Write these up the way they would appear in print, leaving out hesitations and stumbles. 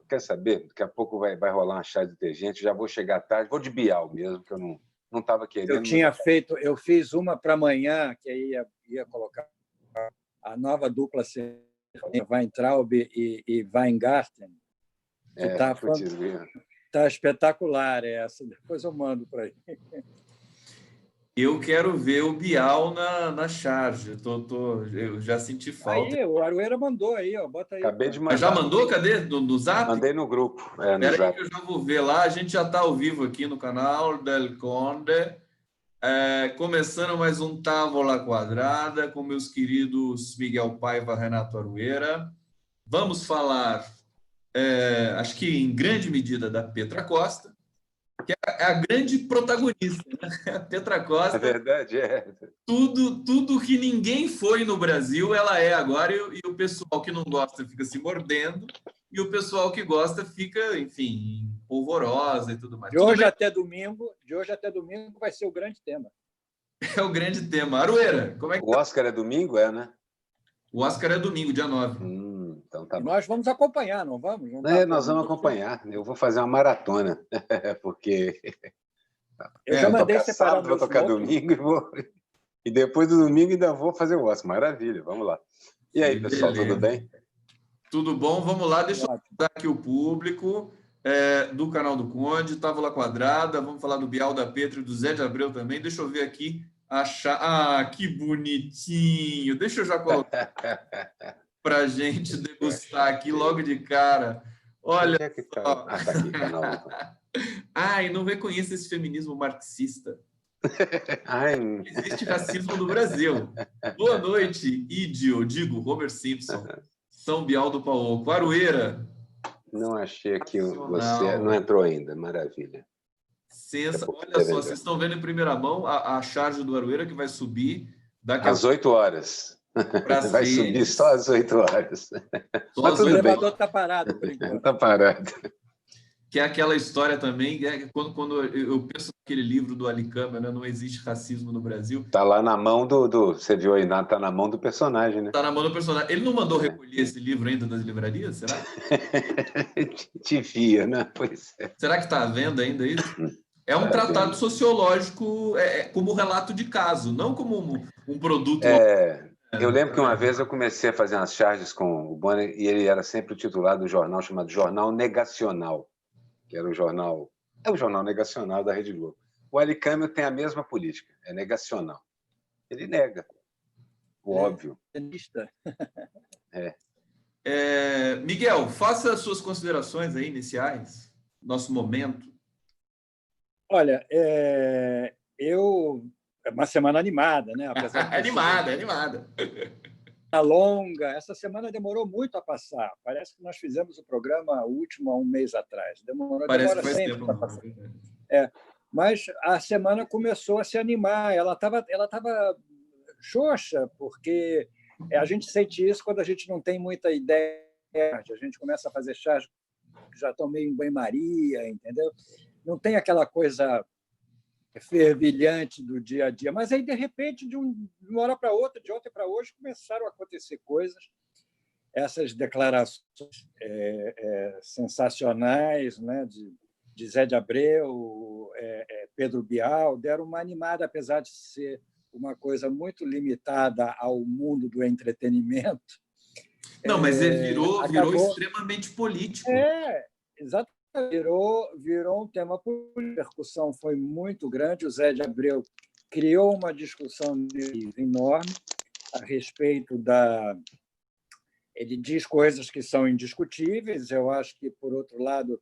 quer saber? Daqui a pouco vai rolar uma chá de detergente, já vou chegar tarde, vou de Bial mesmo, que eu não estava querendo. Eu fiz uma para amanhã, que aí ia colocar a nova dupla Weintraub e Weingarten, que está espetacular essa. Depois eu mando para aí. Eu quero ver o Bial na charge. Eu já senti falta. Aí, o Arueira mandou aí, ó, bota aí. Acabei de mandar. Mas já mandou? Cadê? No Zap? Mandei no grupo. No Espera aí Zap. que eu já vou ver lá. A gente já está ao vivo aqui no canal del Conde. Começando mais um Távola Quadrada com meus queridos Miguel Paiva e Renato Arueira. Vamos falar, acho que em grande medida, da Petra Costa, que é a grande protagonista, né? A Petra Costa. É verdade, Tudo que ninguém foi no Brasil, ela é agora, e o pessoal que não gosta fica se mordendo, e o pessoal que gosta fica, enfim, polvorosa e tudo mais. De hoje até domingo vai ser o grande tema. É o grande tema. Arueira, como é que o Oscar é domingo, né? O Oscar é domingo, dia 9. Então tá bom. Nós vamos acompanhar, não vamos? Nós vamos acompanhar. Eu vou fazer uma maratona, porque eu já mandei separar sábado, vou tocar domingo e depois do domingo ainda vou fazer o Oscar. Maravilha, vamos lá. E aí, pessoal, tudo bem? Tudo bom? Vamos lá, deixa eu dar aqui o público do canal do Conde, Távola Quadrada, vamos falar do Bial, da Petra e do Zé de Abreu também. Deixa eu ver aqui. Que bonitinho! Deixa eu já colocar para a gente degustar aqui logo de cara. Olha só. Tá aqui, canal. E não reconheço esse feminismo marxista. Ai. Existe racismo no Brasil. Boa noite, Homer Simpson, São Bial do Pauoco. Arueira. Não achei aqui, você não entrou ainda, maravilha. Olha só, vocês estão vendo em primeira mão a charge do Arueira que vai subir daqui às 8 horas. Vai subir só às 8 horas. O elevador está parado, por enquanto. Está parado. Que é aquela história também, quando eu penso naquele livro do Alicama, né? Não existe racismo no Brasil. Está lá na mão você viu aí, está na mão do personagem, né? Está na mão do personagem. Ele não mandou recolher esse livro ainda das livrarias, será? Devia, né? Pois é. Será que está à venda ainda isso? É um tratado sociológico, como relato de caso, não como um produto. Eu lembro que uma vez eu comecei a fazer umas charges com o Bonner e ele era sempre o titular do jornal chamado Jornal Negacional, que era o jornal negacional da Rede Globo. O Alicâmio tem a mesma política, é negacional. Ele nega o óbvio. Miguel, faça as suas considerações aí iniciais, nosso momento. Olha, é uma semana animada, né? Apesar de animada. Longa. Essa semana demorou muito a passar. Parece que nós fizemos o programa último há um mês atrás. Parece que faz tempo. Mas a semana começou a se animar. Ela estava xoxa, porque a gente sente isso quando a gente não tem muita ideia. A gente começa a fazer chás que já estão meio em banho-maria, entendeu? Não tem aquela coisa fervilhante do dia a dia. Mas aí, de repente, de uma hora para outra, de ontem para hoje, começaram a acontecer coisas. Essas declarações sensacionais, né, de Zé de Abreu, Pedro Bial, deram uma animada, apesar de ser uma coisa muito limitada ao mundo do entretenimento. Não, mas ele virou extremamente político. Exatamente. Virou um tema político. A repercussão foi muito grande. O Zé de Abreu criou uma discussão enorme a respeito da... Ele diz coisas que são indiscutíveis. Eu acho que, por outro lado,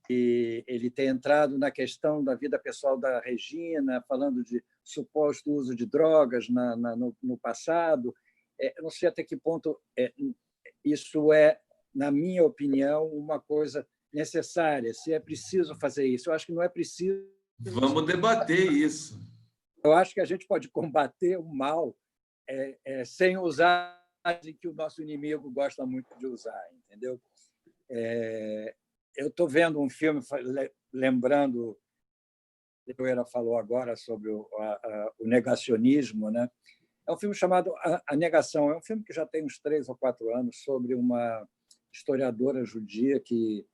ele tem entrado na questão da vida pessoal da Regina, falando de suposto uso de drogas no passado. Eu não sei até que ponto isso é, na minha opinião, uma coisa necessária, se é preciso fazer isso. Eu acho que não é preciso. Vamos debater isso. Eu acho que a gente pode combater o mal sem usar que o nosso inimigo gosta muito de usar, entendeu? Eu estou vendo um filme, lembrando, o Pereira falou agora sobre o negacionismo, né? É um filme chamado A Negação. É um filme que já tem uns 3 ou 4 anos, sobre uma historiadora judia que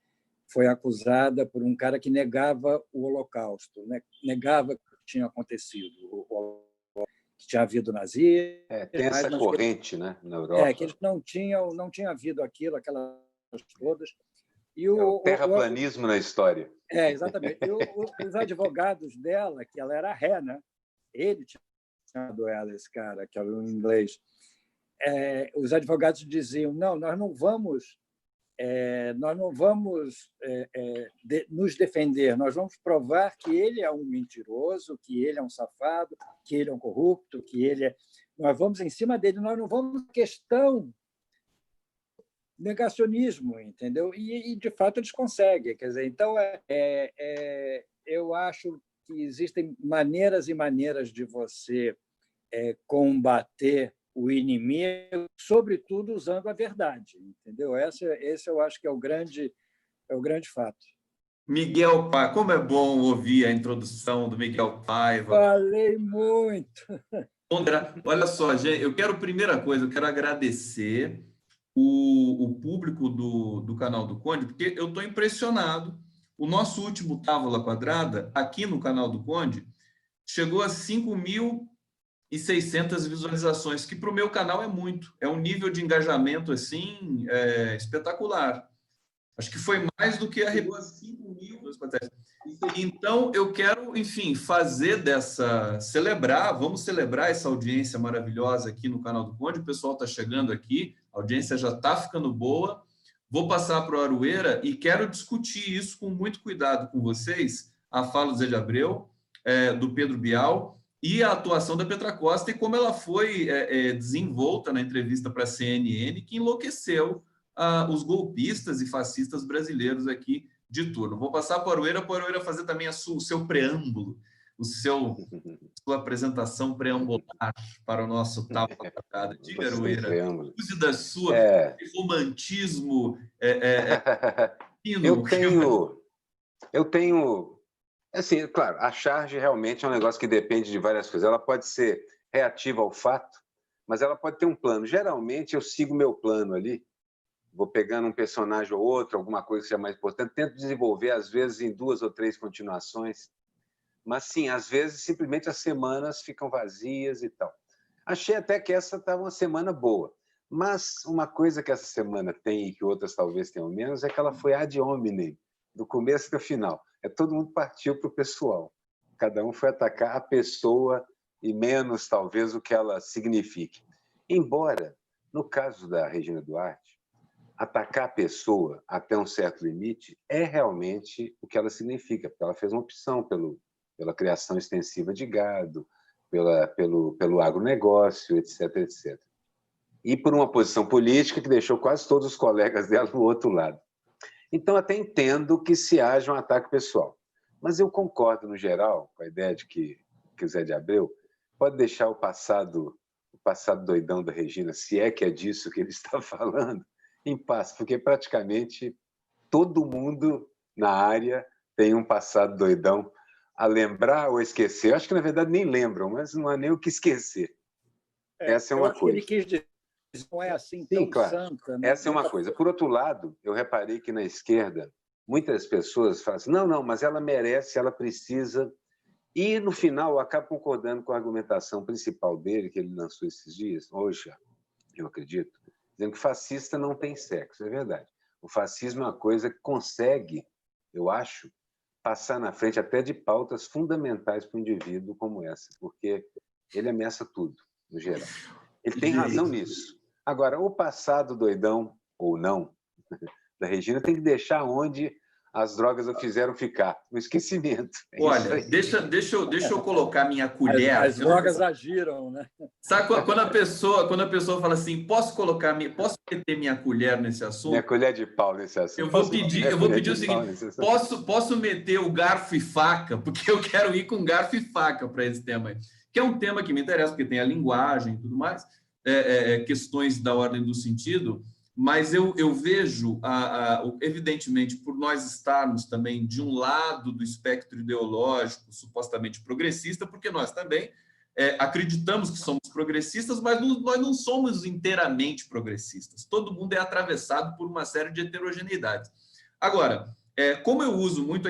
foi acusada por um cara que negava o Holocausto, né? Negava que tinha acontecido, que tinha havido nazismo. Tem essa corrente, né, na Europa. Que eles não tinha havido aquilo, aquelas todas. E o terraplanismo na história. Exatamente. E os advogados dela, que ela era ré, né? Ele tinha chamado ela, esse cara, que era um inglês. Os advogados diziam: não, nós não vamos nos defender, nós vamos provar que ele é um mentiroso, que ele é um safado, que ele é um corrupto, que ele é... Nós vamos em cima dele, nós não vamos questão negacionismo, entendeu? E de fato eles conseguem. Quer dizer, então eu acho que existem maneiras e maneiras de você combater o inimigo, sobretudo usando a verdade, entendeu? Esse eu acho que é o grande fato. Miguel Paiva, como é bom ouvir a introdução do Miguel Paiva. Falei muito. Olha só, gente, primeira coisa, eu quero agradecer o público do canal do Conde, porque eu estou impressionado. O nosso último Távola Quadrada, aqui no canal do Conde, chegou a 5.600 visualizações, que para o meu canal é muito. É um nível de engajamento assim espetacular. Acho que foi mais do que a 5.000. Então, eu quero, enfim, vamos celebrar essa audiência maravilhosa aqui no canal do Conde. O pessoal está chegando aqui, a audiência já está ficando boa. Vou passar para o Aroeira e quero discutir isso com muito cuidado com vocês, a fala do Zé de Abreu, do Pedro Bial, e a atuação da Petra Costa e como ela foi desenvolta na entrevista para a CNN, que enlouqueceu os golpistas e fascistas brasileiros aqui de turno. Vou passar para o Aroeira fazer também o seu preâmbulo, sua apresentação preambular para o nosso Távola Quadrada. Diga, Aroeira, use da sua romantismo. Eu tenho... Assim, claro, a charge realmente é um negócio que depende de várias coisas. Ela pode ser reativa ao fato, mas ela pode ter um plano. Geralmente, eu sigo meu plano ali, vou pegando um personagem ou outro, alguma coisa que seja mais importante, tento desenvolver, às vezes, em 2 ou 3 continuações. Mas, sim, às vezes, simplesmente as semanas ficam vazias e tal. Achei até que essa estava uma semana boa. Mas uma coisa que essa semana tem e que outras talvez tenham menos é que ela foi ad hominem, do começo até o final. Todo mundo partiu para o pessoal. Cada um foi atacar a pessoa e menos, talvez, o que ela signifique. Embora, no caso da Regina Duarte, atacar a pessoa até um certo limite é realmente o que ela significa, porque ela fez uma opção pela criação extensiva de gado, pelo agronegócio, etc., etc. E por uma posição política que deixou quase todos os colegas dela do outro lado. Então, até entendo que se haja um ataque pessoal. Mas eu concordo, no geral, com a ideia de que o Zé de Abreu pode deixar o passado doidão da Regina, se é que é disso que ele está falando, em paz, porque praticamente todo mundo na área tem um passado doidão a lembrar ou esquecer. Eu acho que, na verdade, nem lembram, mas não há nem o que esquecer. Essa é uma coisa. Que ele quis dizer. Não é assim tão santa. Né? Essa é uma coisa. Por outro lado, eu reparei que na esquerda, muitas pessoas falam assim, não, mas ela merece, ela precisa. E, no final, eu acabo concordando com a argumentação principal dele, que ele lançou esses dias, hoje, eu acredito, dizendo que fascista não tem sexo. É verdade. O fascismo é uma coisa que consegue, eu acho, passar na frente até de pautas fundamentais para o indivíduo como essa, porque ele ameaça tudo, no geral. Ele tem razão nisso. Agora, o passado doidão, ou não, da Regina tem que deixar onde as drogas o fizeram ficar, no esquecimento. Olha, deixa eu colocar minha colher. As drogas agiram, né? Sabe quando a pessoa fala assim, posso meter minha colher nesse assunto? Minha colher de pau nesse assunto. Eu vou pedir o seguinte, posso meter o garfo e faca, porque eu quero ir com garfo e faca para esse tema aí, que é um tema que me interessa, porque tem a linguagem e tudo mais, questões da ordem do sentido, mas eu vejo, evidentemente, por nós estarmos também de um lado do espectro ideológico supostamente progressista, porque nós também acreditamos que somos progressistas, mas nós não somos inteiramente progressistas. Todo mundo é atravessado por uma série de heterogeneidades. Agora, como eu uso muito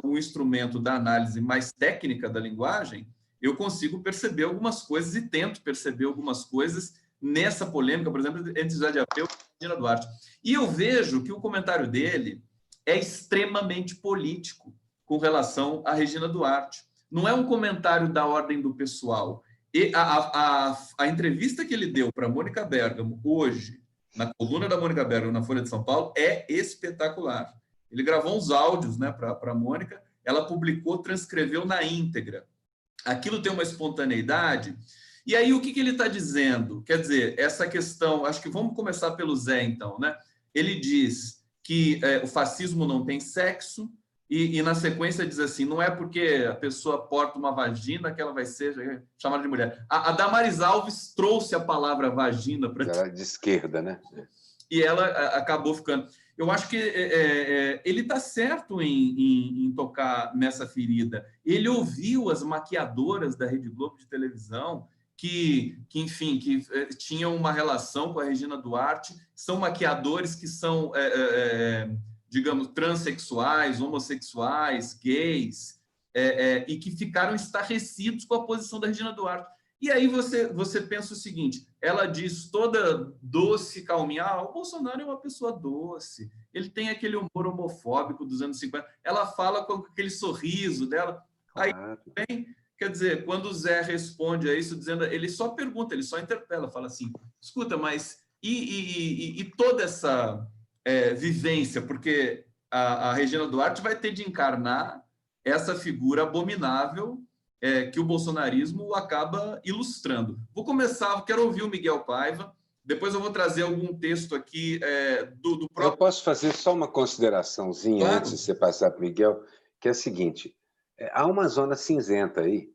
o instrumento da análise mais técnica da linguagem, eu consigo perceber algumas coisas e tento perceber algumas coisas nessa polêmica, por exemplo, entre Zé de Abreu e Regina Duarte. E eu vejo que o comentário dele é extremamente político com relação à Regina Duarte. Não é um comentário da ordem do pessoal. E a entrevista que ele deu para a Mônica Bergamo hoje, na coluna da Mônica Bergamo, na Folha de São Paulo, é espetacular. Ele gravou uns áudios, né, para a Mônica, ela publicou, transcreveu na íntegra. Aquilo tem uma espontaneidade. E aí, o que ele está dizendo? Quer dizer, essa questão... Acho que vamos começar pelo Zé, então, né? Ele diz que o fascismo não tem sexo, e na sequência diz assim, não é porque a pessoa porta uma vagina que ela vai ser chamada de mulher. A Damares Alves trouxe a palavra vagina para... Ela é de esquerda, né? E ela acabou ficando... Eu acho que ele está certo em tocar nessa ferida. Ele ouviu as maquiadoras da Rede Globo de televisão que tinham uma relação com a Regina Duarte, são maquiadores que são... digamos, transexuais, homossexuais, gays, e que ficaram estarrecidos com a posição da Regina Duarte. E aí você pensa o seguinte, ela diz toda doce, calminha, o Bolsonaro é uma pessoa doce, ele tem aquele humor homofóbico dos anos 50, ela fala com aquele sorriso dela, aí tem, quer dizer, quando o Zé responde a isso, dizendo, ele só pergunta, ele só interpela, fala assim, escuta, mas e toda essa... vivência, porque a Regina Duarte vai ter de encarnar essa figura abominável que o bolsonarismo acaba ilustrando. Vou começar, quero ouvir o Miguel Paiva, depois eu vou trazer algum texto aqui do próprio... Eu posso fazer só uma consideraçãozinha, claro, antes de você passar para o Miguel, que é a seguinte, há uma zona cinzenta aí.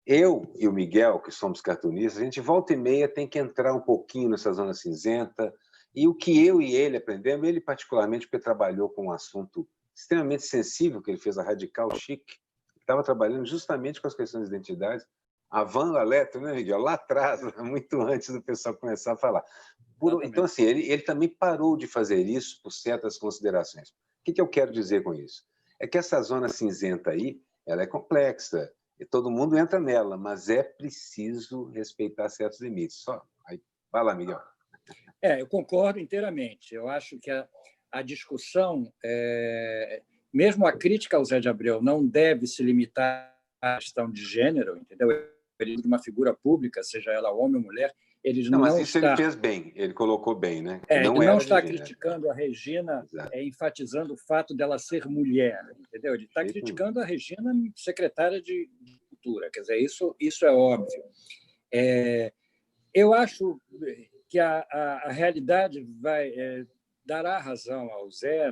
Eu e o Miguel, que somos cartunistas, a gente volta e meia tem que entrar um pouquinho nessa zona cinzenta. E o que eu e ele aprendemos, ele particularmente, porque trabalhou com um assunto extremamente sensível, que ele fez a Radical Chic, que estava trabalhando justamente com as questões de identidade. A Van Aletra, né, Miguel? Lá atrás, muito antes do pessoal começar a falar. Então, assim, ele também parou de fazer isso por certas considerações. O que eu quero dizer com isso? É que essa zona cinzenta aí, ela é complexa, e todo mundo entra nela, mas é preciso respeitar certos limites. Só. Aí, vai lá, Miguel. Eu concordo inteiramente. Eu acho que a discussão, mesmo a crítica ao Zé de Abreu, não deve se limitar à questão de gênero, entendeu? Ele de uma figura pública, seja ela homem ou mulher, ele não mas isso ele fez bem, ele colocou bem, né? Ele não está criticando a Regina, enfatizando o fato dela ser mulher, entendeu? Ele está criticando a Regina, secretária de Cultura, quer dizer, isso é óbvio. Eu acho que a realidade dará razão ao Zé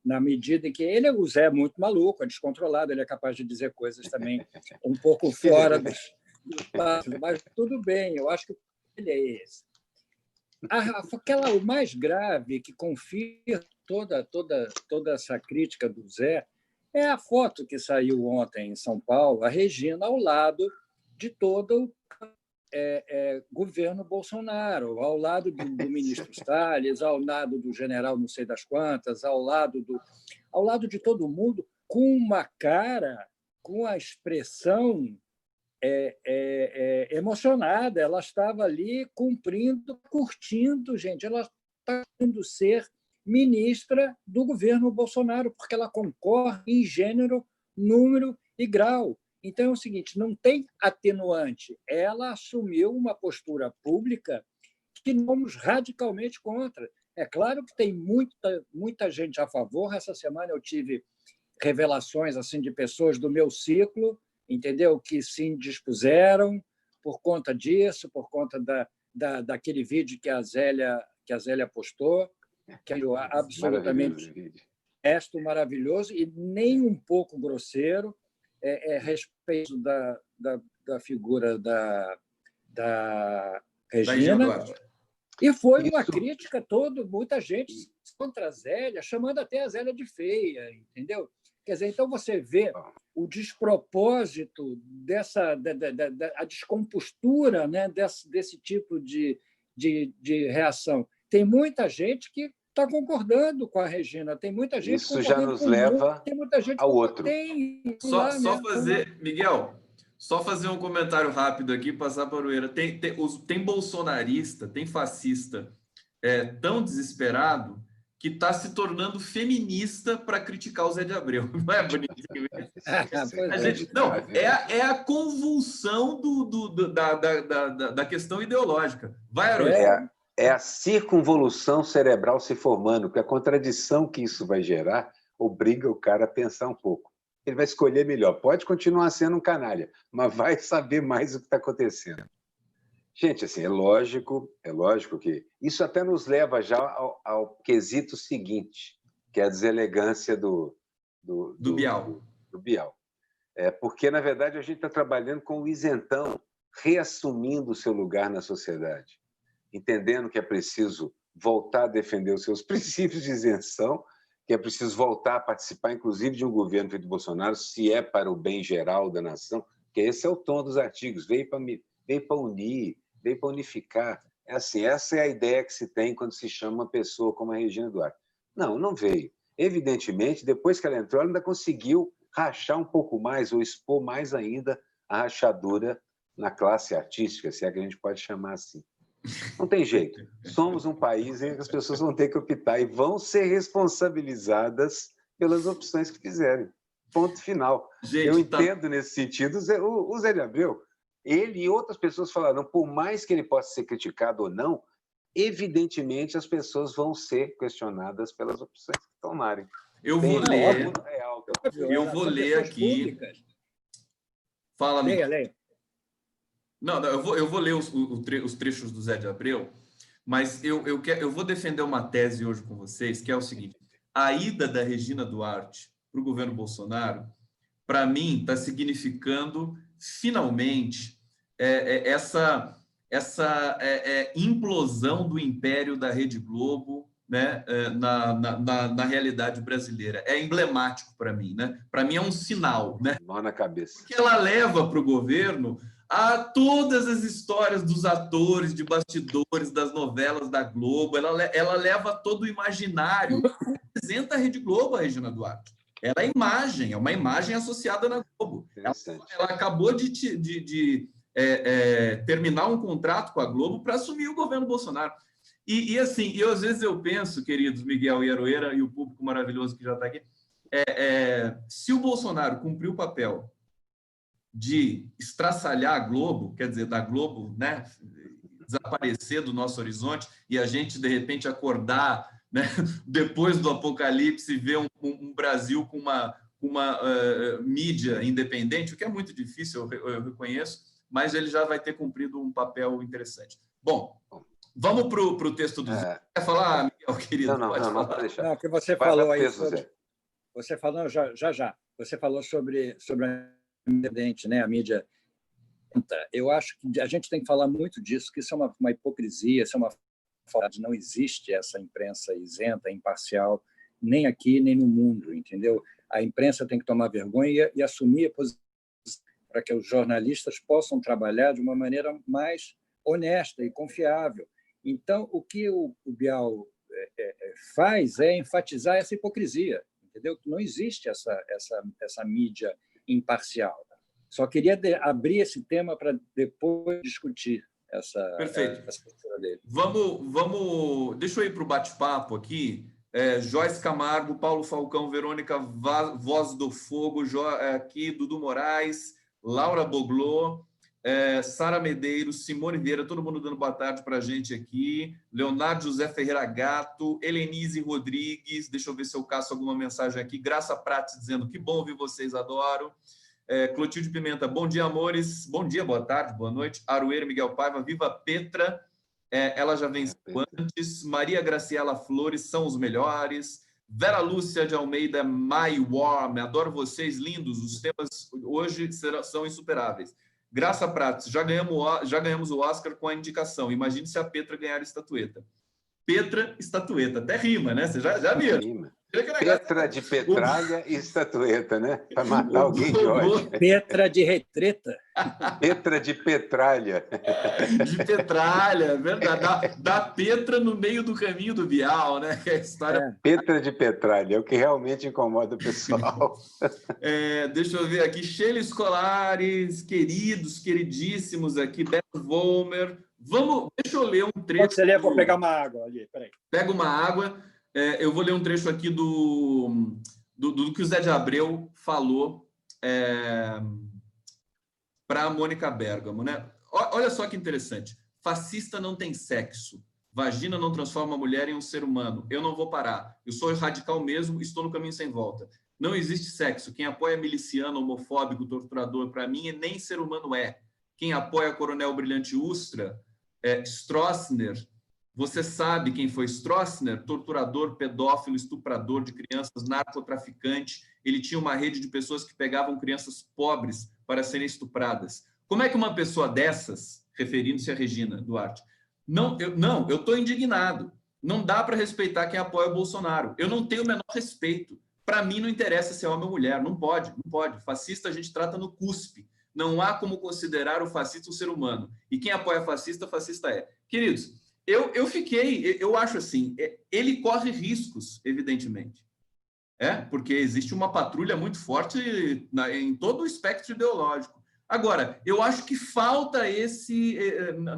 na medida em que o Zé é muito maluco, é descontrolado, ele é capaz de dizer coisas também um pouco fora dos passos, mas tudo bem, eu acho que ele é esse. O mais grave que confirma toda essa crítica do Zé é a foto que saiu ontem em São Paulo, a Regina ao lado de todo o governo Bolsonaro, ao lado do ministro Salles, ao lado do general não sei das quantas, ao lado de todo mundo, com uma cara, com a expressão emocionada. Ela estava ali curtindo, gente. Ela está querendo ser ministra do governo Bolsonaro, porque ela concorre em gênero, número e grau. Então, é o seguinte, não tem atenuante. Ela assumiu uma postura pública que somos radicalmente contra. É claro que tem muita gente a favor. Essa semana eu tive revelações assim de pessoas do meu ciclo, entendeu, que se indispuseram por conta disso, por conta daquele vídeo que a Zélia postou, que é absolutamente gesto maravilhoso e nem um pouco grosseiro. Respeito da figura da Regina, E foi uma crítica toda, muita gente contra a Zélia, chamando até a Zélia de feia, entendeu? Quer dizer, então você vê o despropósito a descompostura, né, desse tipo de reação. Tem muita gente que está concordando com a Regina, tem muita gente isso já concordando nos com leva tem muita gente ao outro. Só fazer, Miguel, só fazer um comentário rápido aqui, passar para o Aroeira. Tem bolsonarista, tem fascista tão desesperado que está se tornando feminista para criticar o Zé de Abreu. Não é bonitinho isso? Não, é a convulsão da questão ideológica. Vai, Aroeira. É a circunvolução cerebral se formando, porque a contradição que isso vai gerar obriga o cara a pensar um pouco. Ele vai escolher melhor. Pode continuar sendo um canalha, mas vai saber mais o que está acontecendo. Gente, assim, é lógico que isso até nos leva já ao quesito seguinte, que é a deselegância do Bial. Do Bial. Porque, na verdade, a gente está trabalhando com o isentão reassumindo o seu lugar na sociedade, entendendo que é preciso voltar a defender os seus princípios de isenção, que é preciso voltar a participar, inclusive, de um governo feito Bolsonaro, se é para o bem geral da nação, porque esse é o tom dos artigos, veio para unir, veio para unificar. É assim, essa é a ideia que se tem quando se chama uma pessoa como a Regina Duarte. Não veio. Evidentemente, depois que ela entrou, ela ainda conseguiu rachar um pouco mais, ou expor mais ainda a rachadura na classe artística, se é que a gente pode chamar assim. Não tem jeito. Somos um país em que as pessoas vão ter que optar e vão ser responsabilizadas pelas opções que fizerem. Ponto final. Gente, eu entendo nesse sentido o Zé de Abreu. Ele e outras pessoas falaram, por mais que ele possa ser criticado ou não, evidentemente as pessoas vão ser questionadas pelas opções que tomarem. Eu vou ler aqui. Públicas. Fala, Miguel. Leia. Não, eu vou ler os trechos do Zé de Abreu, mas eu vou defender uma tese hoje com vocês, que é o seguinte: a ida da Regina Duarte para o governo Bolsonaro, para mim, está significando, finalmente, essa implosão do império da Rede Globo, né, na realidade brasileira. É emblemático para mim, né? Para mim é um sinal, né? Nó na cabeça. Que ela leva para o governo a todas as histórias dos atores, de bastidores, das novelas da Globo. Ela leva todo o imaginário. Representa a Rede Globo, a Regina Duarte. Ela é imagem, é uma imagem associada na Globo. Ela acabou de terminar um contrato com a Globo para assumir o governo Bolsonaro. E assim, às vezes eu penso, queridos Miguel e Aroeira e o público maravilhoso que já está aqui, se o Bolsonaro cumprir o papel de estraçalhar a Globo, quer dizer, da Globo, né, desaparecer do nosso horizonte e a gente, de repente, acordar, né, depois do apocalipse e ver um Brasil com uma mídia independente, o que é muito difícil, eu reconheço, mas ele já vai ter cumprido um papel interessante. Bom, vamos para o texto do Zé. Quer falar, Miguel, querido? Não, pode deixar. Não, que você falou aí sobre... Você falou já. Você falou sobre a independente, né, a mídia. Eu acho que a gente tem que falar muito disso, que isso é uma hipocrisia, isso é uma falta. Não existe essa imprensa isenta, imparcial, nem aqui, nem no mundo, entendeu? A imprensa tem que tomar vergonha e assumir a posição para que os jornalistas possam trabalhar de uma maneira mais honesta e confiável. Então, o que o Bial faz é enfatizar essa hipocrisia, entendeu? Que não existe essa mídia imparcial. Só queria abrir esse tema para depois discutir essa postura dele. Vamos, deixa eu ir para o bate-papo aqui. Joyce Camargo, Paulo Falcão, Verônica Voz do Fogo, aqui, Dudu Moraes, Laura Boglô, Sara Medeiros, Simone Vieira, todo mundo dando boa tarde para a gente aqui, Leonardo José Ferreira Gato, Helenise Rodrigues, deixa eu ver se eu caço alguma mensagem aqui, Graça Prates dizendo que bom ouvir vocês, adoro, Clotilde Pimenta, bom dia, amores, bom dia, boa tarde, boa noite, Aroeira, Miguel Paiva, Viva Petra, ela já venceu antes, Maria Graciela Flores, são os melhores, Vera Lúcia de Almeida, My Warm, adoro vocês, lindos, os temas hoje são insuperáveis. Graça Prates, já ganhamos o Oscar com a indicação. Imagine se a Petra ganhar a estatueta. Petra, estatueta. Até rima, né? Você já viu. Rima. Petra de petralha e estatueta, né? Para matar alguém de ódio. Petra de retreta. Petra de petralha. De petralha, verdade. Da Petra no meio do caminho do Bial, né? Que é a história. Petra de petralha, é o que realmente incomoda o pessoal. Deixa eu ver aqui. Sheila Escolares, queridos, queridíssimos aqui. Beto Volmer. Deixa eu ler um trecho. Pode você ler, vou pegar uma água ali. Peraí. Pega uma água. Eu vou ler um trecho aqui do que o Zé de Abreu falou para a Mônica Bergamo, né? Olha só que interessante. Fascista não tem sexo. Vagina não transforma a mulher em um ser humano. Eu não vou parar. Eu sou radical mesmo, estou no caminho sem volta. Não existe sexo. Quem apoia miliciano, homofóbico, torturador, para mim, nem ser humano é. Quem apoia Coronel Brilhante Ustra, Stroessner. Você sabe quem foi Stroessner? Torturador, pedófilo, estuprador de crianças, narcotraficante. Ele tinha uma rede de pessoas que pegavam crianças pobres para serem estupradas. Como é que uma pessoa dessas, referindo-se a Regina Duarte, eu estou indignado. Não dá para respeitar quem apoia o Bolsonaro. Eu não tenho o menor respeito. Para mim não interessa se é homem ou mulher. Não pode. Fascista a gente trata no cuspe. Não há como considerar o fascista um ser humano. E quem apoia fascista é. Queridos, eu acho assim, ele corre riscos, evidentemente. Porque existe uma patrulha muito forte em todo o espectro ideológico. Agora, eu acho que falta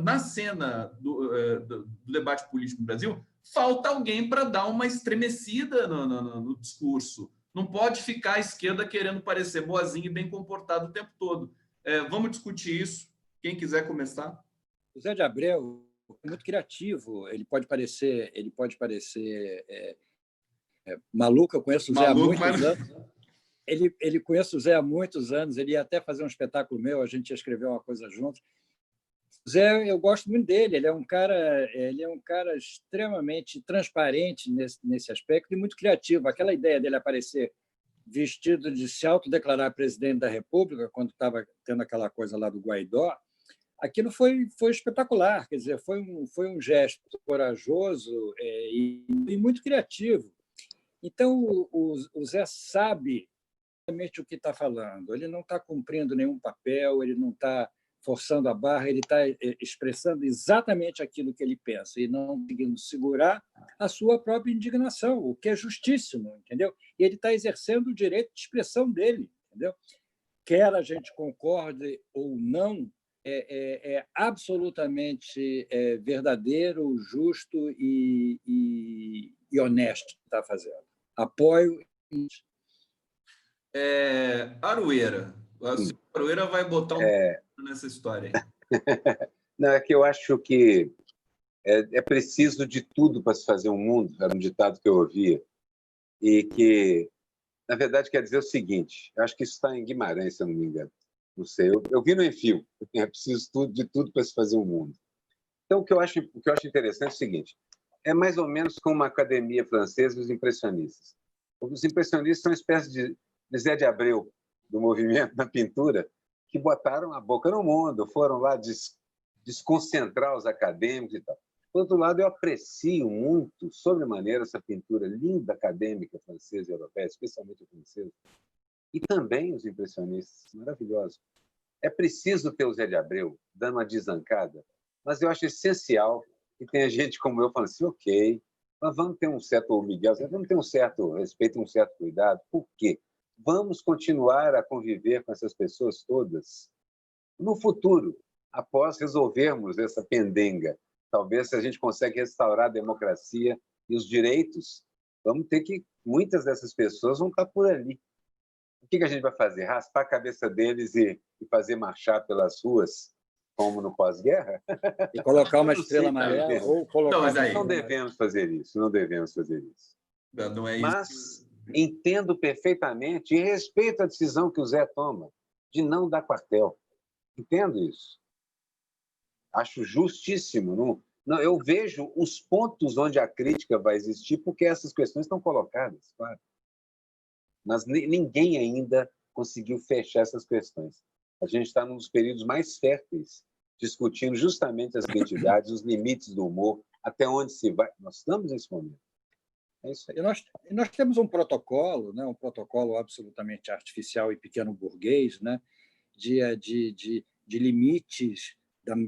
na cena do debate político no Brasil, falta alguém para dar uma estremecida no discurso. Não pode ficar à esquerda querendo parecer boazinha e bem comportado o tempo todo. Vamos discutir isso. Quem quiser começar. O Zé de Abreu é muito criativo. Ele pode parecer maluco. Eu conheço o Zé há muitos anos. Ele conhece o Zé há muitos anos. Ele ia até fazer um espetáculo meu. A gente ia escrever uma coisa juntos. O Zé, eu gosto muito dele. Ele é um cara extremamente transparente nesse aspecto e muito criativo. Aquela ideia dele aparecer vestido de se autodeclarar presidente da República, quando estava tendo aquela coisa lá do Guaidó, aquilo foi espetacular. Quer dizer, foi um gesto corajoso e muito criativo. Então, o Zé sabe exatamente o que está falando. Ele não está cumprindo nenhum papel, ele não está forçando a barra, ele está expressando exatamente aquilo que ele pensa e não conseguindo segurar a sua própria indignação, o que é justíssimo, entendeu? E ele está exercendo o direito de expressão dele, entendeu? Quer a gente concorde ou não, é absolutamente verdadeiro, justo e honesto que está fazendo. Apoio. Aroeira. A Aroeira vai botar nessa história aí. Não, é que eu acho que é preciso de tudo para se fazer um mundo, era um ditado que eu ouvia, e que, na verdade, quer dizer o seguinte, eu acho que isso está em Guimarães, se eu não me engano. Não sei, eu vi no Enfio, é preciso de tudo para se fazer um mundo. Então, o que eu acho interessante é o seguinte, é mais ou menos como uma academia francesa, os impressionistas. Os impressionistas são uma espécie de Zé de Abreu, do movimento na pintura, que botaram a boca no mundo, foram lá desconcentrar os acadêmicos e tal. Por outro lado, eu aprecio muito, sobremaneira, essa pintura linda acadêmica francesa e europeia, especialmente a francesa, e também os impressionistas, maravilhosos. É preciso ter o Zé de Abreu dando uma desancada, mas eu acho essencial que tenha gente como eu falando assim, ok, mas vamos ter um certo, Miguel, vamos ter um certo respeito, um certo cuidado. Por quê? Vamos continuar a conviver com essas pessoas todas no futuro, após resolvermos essa pendenga. Talvez, se a gente consegue restaurar a democracia e os direitos, vamos ter que... Muitas dessas pessoas vão estar por ali. O que a gente vai fazer? Raspar a cabeça deles e fazer marchar pelas ruas, como no pós-guerra? E colocar uma estrela amarela ou colocar... Não devemos fazer isso, não devemos fazer isso. Não é isso. Mas entendo perfeitamente e respeito a decisão que o Zé toma de não dar quartel. Entendo isso. Acho justíssimo. Não, eu vejo os pontos onde a crítica vai existir porque essas questões estão colocadas, claro. Mas ninguém ainda conseguiu fechar essas questões. A gente está num dos períodos mais férteis, discutindo justamente as identidades, os limites do humor, até onde se vai. Nós estamos nesse momento. É isso aí. Nós temos um protocolo, né, um protocolo absolutamente artificial e pequeno burguês, né, de limites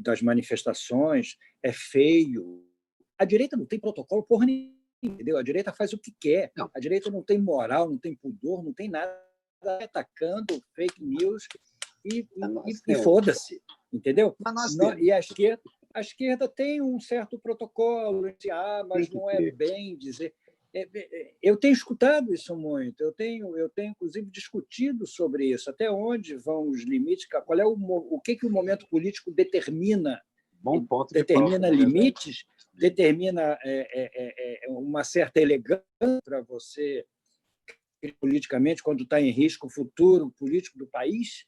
das manifestações. É feio. A direita não tem protocolo porra nenhuma, entendeu? A direita faz o que quer. Não. A direita não tem moral, não tem pudor, não tem nada, atacando fake news e foda-se, entendeu? E a esquerda tem um certo protocolo, mas não é bem dizer. Eu tenho escutado isso muito, eu tenho inclusive discutido sobre isso, até onde vão os limites, qual é o que o momento político determina. Bom ponto determina limites, determina uma certa elegância para você politicamente quando está em risco o futuro político do país.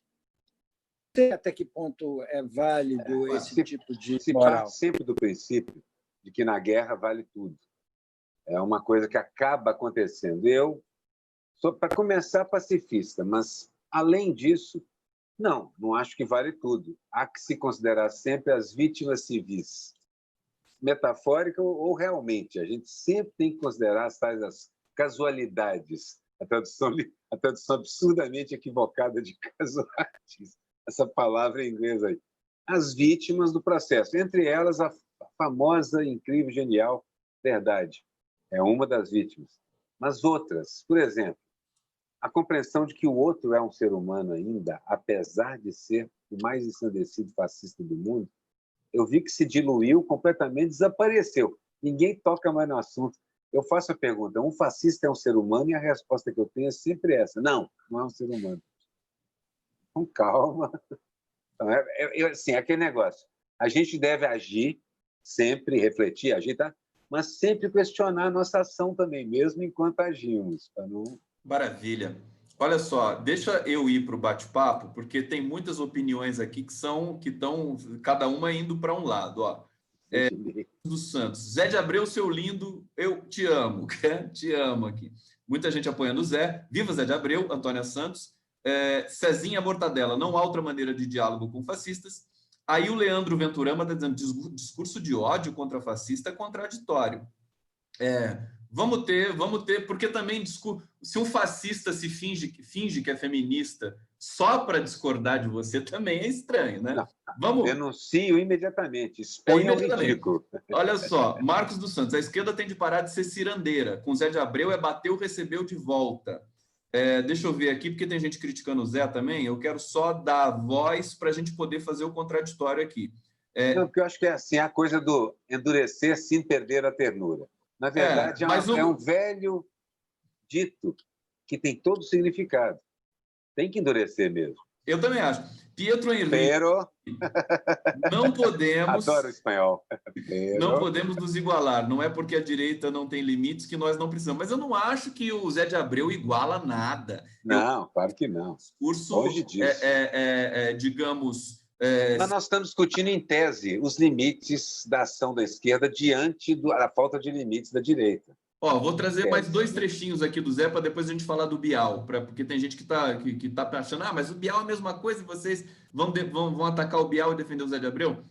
Não sei até que ponto é válido esse tipo de moral. Se parte sempre do princípio de que na guerra vale tudo. É uma coisa que acaba acontecendo. Eu sou, para começar, pacifista, mas, além disso, não acho que vale tudo. Há que se considerar sempre as vítimas civis, metafórica ou realmente. A gente sempre tem que considerar as casualidades, a tradução absurdamente equivocada de casualidades, essa palavra em inglês aí. As vítimas do processo, entre elas a famosa, incrível, genial verdade. É uma das vítimas. Mas outras, por exemplo, a compreensão de que o outro é um ser humano ainda, apesar de ser o mais ensandecido fascista do mundo, eu vi que se diluiu, completamente desapareceu. Ninguém toca mais no assunto. Eu faço a pergunta, um fascista é um ser humano? E a resposta que eu tenho é sempre essa. Não é um ser humano. Com calma. Então, assim, aquele negócio. A gente deve agir, sempre refletir, agir, tá? Mas sempre questionar a nossa ação também, mesmo enquanto agimos. Para não... Maravilha. Olha só, deixa eu ir para o bate-papo, porque tem muitas opiniões aqui que estão cada uma indo para um lado. Ó. Dos Santos. Zé de Abreu, seu lindo, eu te amo. Te amo aqui. Muita gente apoiando o Zé. Viva Zé de Abreu, Antônia Santos. Cezinha Mortadela, não há outra maneira de diálogo com fascistas. Aí o Leandro Venturama está dizendo discurso de ódio contra fascista é contraditório. Vamos ter, porque também se um fascista se finge que é feminista só para discordar de você, também é estranho, né? Não, denuncio imediatamente, exponha o ridículo. Olha só, Marcos dos Santos, a esquerda tem de parar de ser cirandeira. Com Zé de Abreu bateu, recebeu de volta. Deixa eu ver aqui, porque tem gente criticando o Zé também. Eu quero só dar voz para a gente poder fazer o contraditório aqui. Não, porque eu acho que é assim, a coisa do endurecer sem perder a ternura. Na verdade, é um velho dito que tem todo o significado. Tem que endurecer mesmo. Eu também acho. Pietro Henrique. Não podemos. Adoro o espanhol. Não podemos nos igualar. Não é porque a direita não tem limites que nós não precisamos. Mas eu não acho que o Zé de Abreu iguala nada. Não, claro que não. Discurso, longe disso. Digamos. Mas nós estamos discutindo em tese os limites da ação da esquerda diante da falta de limites da direita. Vou trazer mais 2 trechinhos aqui do Zé para depois a gente falar do Bial, porque tem gente que tá achando, mas o Bial é a mesma coisa e vocês vão atacar o Bial e defender o Zé de Abreu?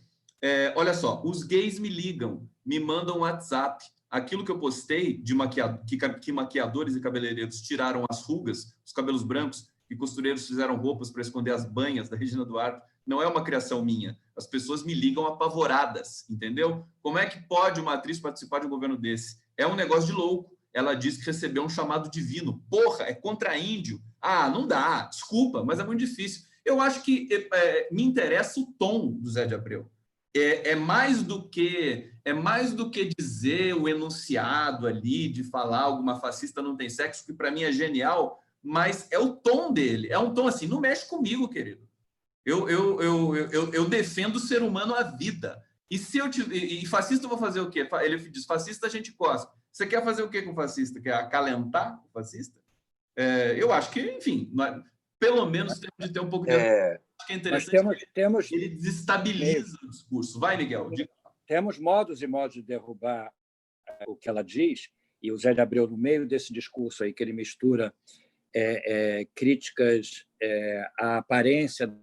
Olha só, os gays me ligam, me mandam WhatsApp. Aquilo que eu postei de que maquiadores e cabeleireiros tiraram as rugas, os cabelos brancos, e costureiros fizeram roupas para esconder as banhas da Regina Duarte, não é uma criação minha. As pessoas me ligam apavoradas, entendeu? Como é que pode uma atriz participar de um governo desse? É um negócio de louco. Ela diz que recebeu um chamado divino. Porra, é contra índio. Não dá, desculpa, mas é muito difícil. Eu acho que me interessa o tom do Zé de Abreu. É mais do que dizer o enunciado ali, de falar alguma fascista não tem sexo, que para mim é genial, mas é o tom dele. É um tom assim, não mexe comigo, querido. Eu defendo o ser humano à vida. E fascista eu vou fazer o quê? Ele diz, fascista a gente gosta. Você quer fazer o quê com o fascista? Quer acalentar o fascista? Eu acho que, enfim, pelo menos temos de ter um pouco de... Acho que é interessante. Ele desestabiliza o discurso. Vai, Miguel. Temos modos e modos de derrubar o que ela diz, e o Zé de Abreu, no meio desse discurso aí, que ele mistura críticas à aparência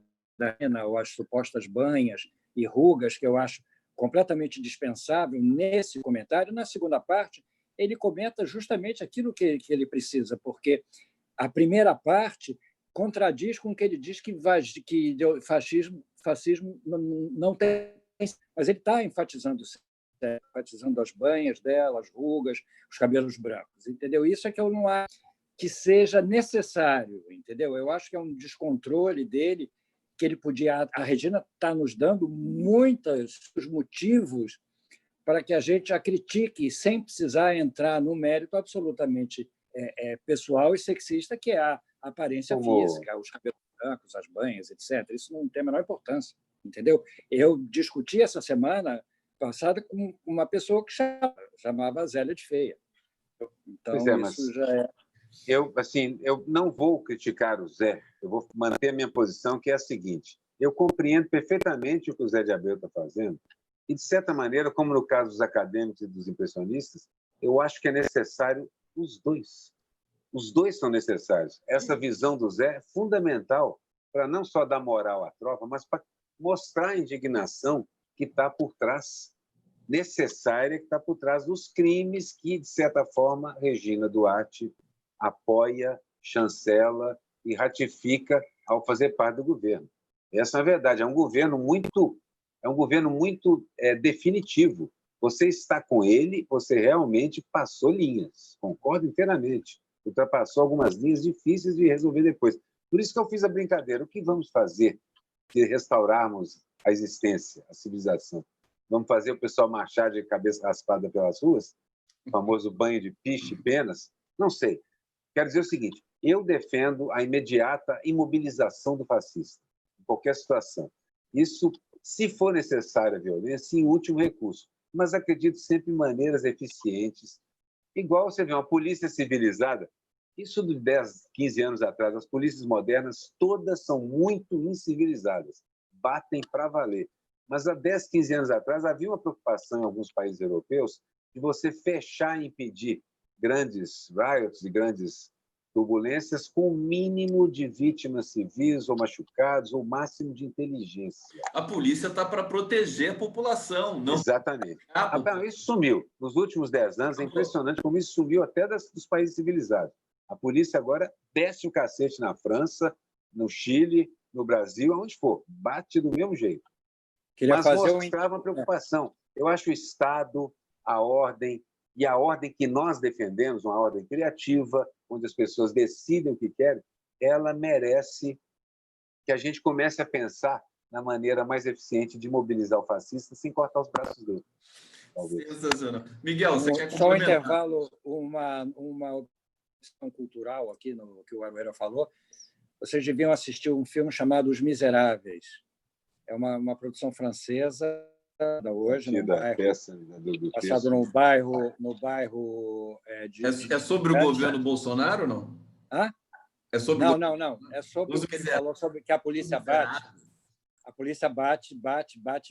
ou as supostas banhas e rugas, que eu acho completamente dispensável nesse comentário. Na segunda parte, ele comenta justamente aquilo que ele precisa, porque a primeira parte contradiz com o que ele diz que fascismo não tem, mas ele está enfatizando as banhas dela, as rugas, os cabelos brancos, entendeu? Isso é que eu não acho que seja necessário, entendeu? Eu acho que é um descontrole dele, que ele podia... A Regina está nos dando muitos motivos para que a gente a critique, sem precisar entrar no mérito absolutamente pessoal e sexista, que é a aparência física, os cabelos brancos, as banhas, etc. Isso não tem a menor importância, entendeu? Eu discuti essa semana passada com uma pessoa que chamava a Zélia de feia. Então, isso já é... Eu não vou criticar o Zé, eu vou manter a minha posição, que é a seguinte: eu compreendo perfeitamente o que o Zé de Abreu está fazendo, e, de certa maneira, como no caso dos acadêmicos e dos impressionistas, eu acho que é necessário os dois. Os dois são necessários. Essa visão do Zé é fundamental para não só dar moral à tropa, mas para mostrar a indignação que está por trás, necessária, que está por trás dos crimes que, de certa forma, Regina Duarte apoia, chancela e ratifica ao fazer parte do governo. Essa é a verdade. É um governo muito definitivo. Você está com ele, você realmente passou linhas. Concordo inteiramente. Ultrapassou algumas linhas difíceis de resolver depois. Por isso que eu fiz a brincadeira. O que vamos fazer se restaurarmos a existência, a civilização? Vamos fazer o pessoal marchar de cabeça raspada pelas ruas? O famoso banho de piche e penas? Não sei. Quero dizer o seguinte: eu defendo a imediata imobilização do fascista, em qualquer situação. Isso, se for necessária a violência, em último recurso. Mas acredito sempre em maneiras eficientes. Igual você vê uma polícia civilizada, isso de 10, 15 anos atrás, as polícias modernas todas são muito incivilizadas, batem para valer. Mas há 10, 15 anos atrás havia uma preocupação em alguns países europeus de você fechar e impedir grandes riots e grandes turbulências com o mínimo de vítimas civis ou machucados, ou o máximo de inteligência. A polícia está para proteger a população, não... Exatamente. Isso sumiu. Nos últimos 10 anos, é impressionante como isso sumiu até dos países civilizados. A polícia agora desce o cacete na França, no Chile, no Brasil, aonde for. Bate do mesmo jeito. Mas mostrava uma preocupação. Eu acho o Estado, a ordem, e a ordem que nós defendemos, uma ordem criativa, onde as pessoas decidem o que querem, ela merece que a gente comece a pensar na maneira mais eficiente de mobilizar o fascista sem cortar os braços dele. Sensacional. Miguel, você quer complementar? Só um intervalo, uma opção cultural aqui no que o Aruera falou. Vocês deviam assistir um filme chamado Os Miseráveis. É uma produção francesa da hoje, passado no bairro de... É sobre o governo Bolsonaro ou não? Hã? É sobre não. É sobre o que ele falou sobre que a polícia bate. A polícia bate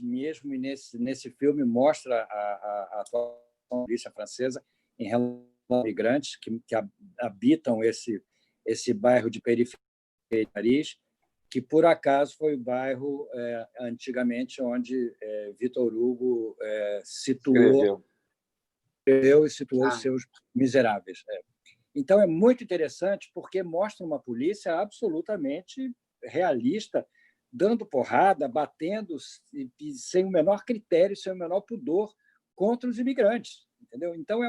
mesmo, e nesse filme mostra a atuação da polícia francesa em relação aos imigrantes que habitam esse bairro de periferia de Paris, que, por acaso, foi o bairro, antigamente, onde Victor Hugo situou os seus Miseráveis. Então, é muito interessante, porque mostra uma polícia absolutamente realista, dando porrada, batendo, sem o menor critério, sem o menor pudor, contra os imigrantes. Entendeu? Então,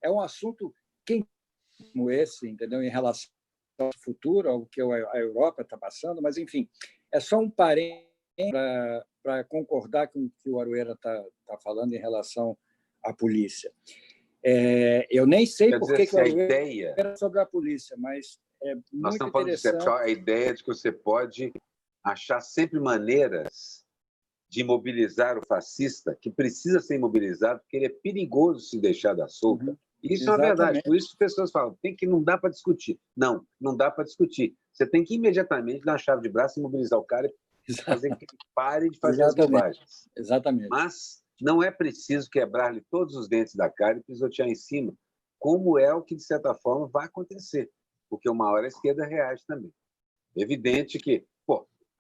é um assunto quentíssimo esse, entendeu? Em relação ao futuro, ao que a Europa está passando, mas, enfim, é só um parênteses para concordar com o que o Aruera está falando em relação à polícia. Eu nem sei por que o Aruera era sobre a polícia, mas é muito interessante. A ideia de que você pode achar sempre maneiras de mobilizar o fascista, que precisa ser imobilizado, porque ele é perigoso se deixar dar solta. Uhum. Isso exatamente. É uma verdade. Por isso as pessoas falam, não dá para discutir. Não dá para discutir. Você tem que imediatamente dar uma chave de braço e mobilizar o cara e fazer que ele pare de fazer as bobagens. Exatamente. Mas não é preciso quebrar-lhe todos os dentes da cara e pisotear em cima, como é o que, de certa forma, vai acontecer, porque uma hora a esquerda reage também. É evidente que,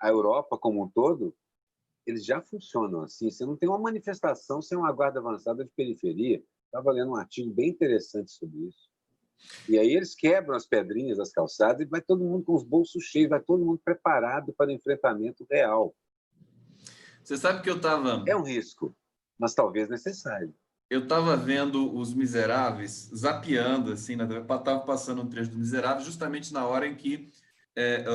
a Europa como um todo, eles já funcionam assim. Você não tem uma manifestação sem uma guarda avançada de periferia. Estava lendo um artigo bem interessante sobre isso. E aí eles quebram as pedrinhas das calçadas e vai todo mundo com os bolsos cheios, vai todo mundo preparado para o enfrentamento real. Você sabe que eu estava... É um risco, mas talvez necessário. Eu estava vendo Os Miseráveis, zapeando, assim, estava passando um trecho do Miseráveis, justamente na hora em que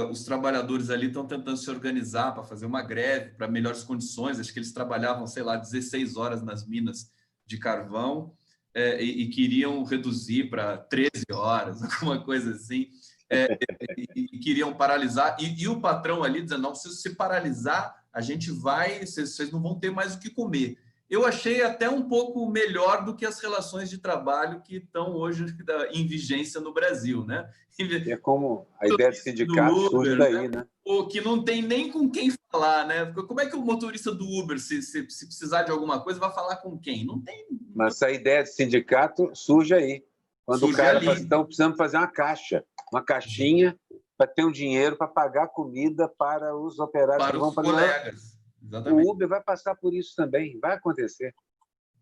os trabalhadores ali estão tentando se organizar para fazer uma greve, para melhores condições. Acho que eles trabalhavam, sei lá, 16 horas nas minas de carvão e queriam reduzir para 13 horas, alguma coisa assim, e queriam paralisar. E o patrão ali dizendo, não, se paralisar, a gente vai, vocês não vão ter mais o que comer. Eu achei até um pouco melhor do que as relações de trabalho que estão hoje em vigência no Brasil, né? É como a ideia de sindicato surge daí, né? O que não tem nem com quem falar, né? Como é que o motorista do Uber, se precisar de alguma coisa, vai falar com quem? Não tem. Mas a ideia de sindicato surge aí. Quando o cara fala, estão precisando fazer uma caixinha para ter um dinheiro para pagar comida para os operários para que vão os colegas. Exatamente. O Uber vai passar por isso também, vai acontecer.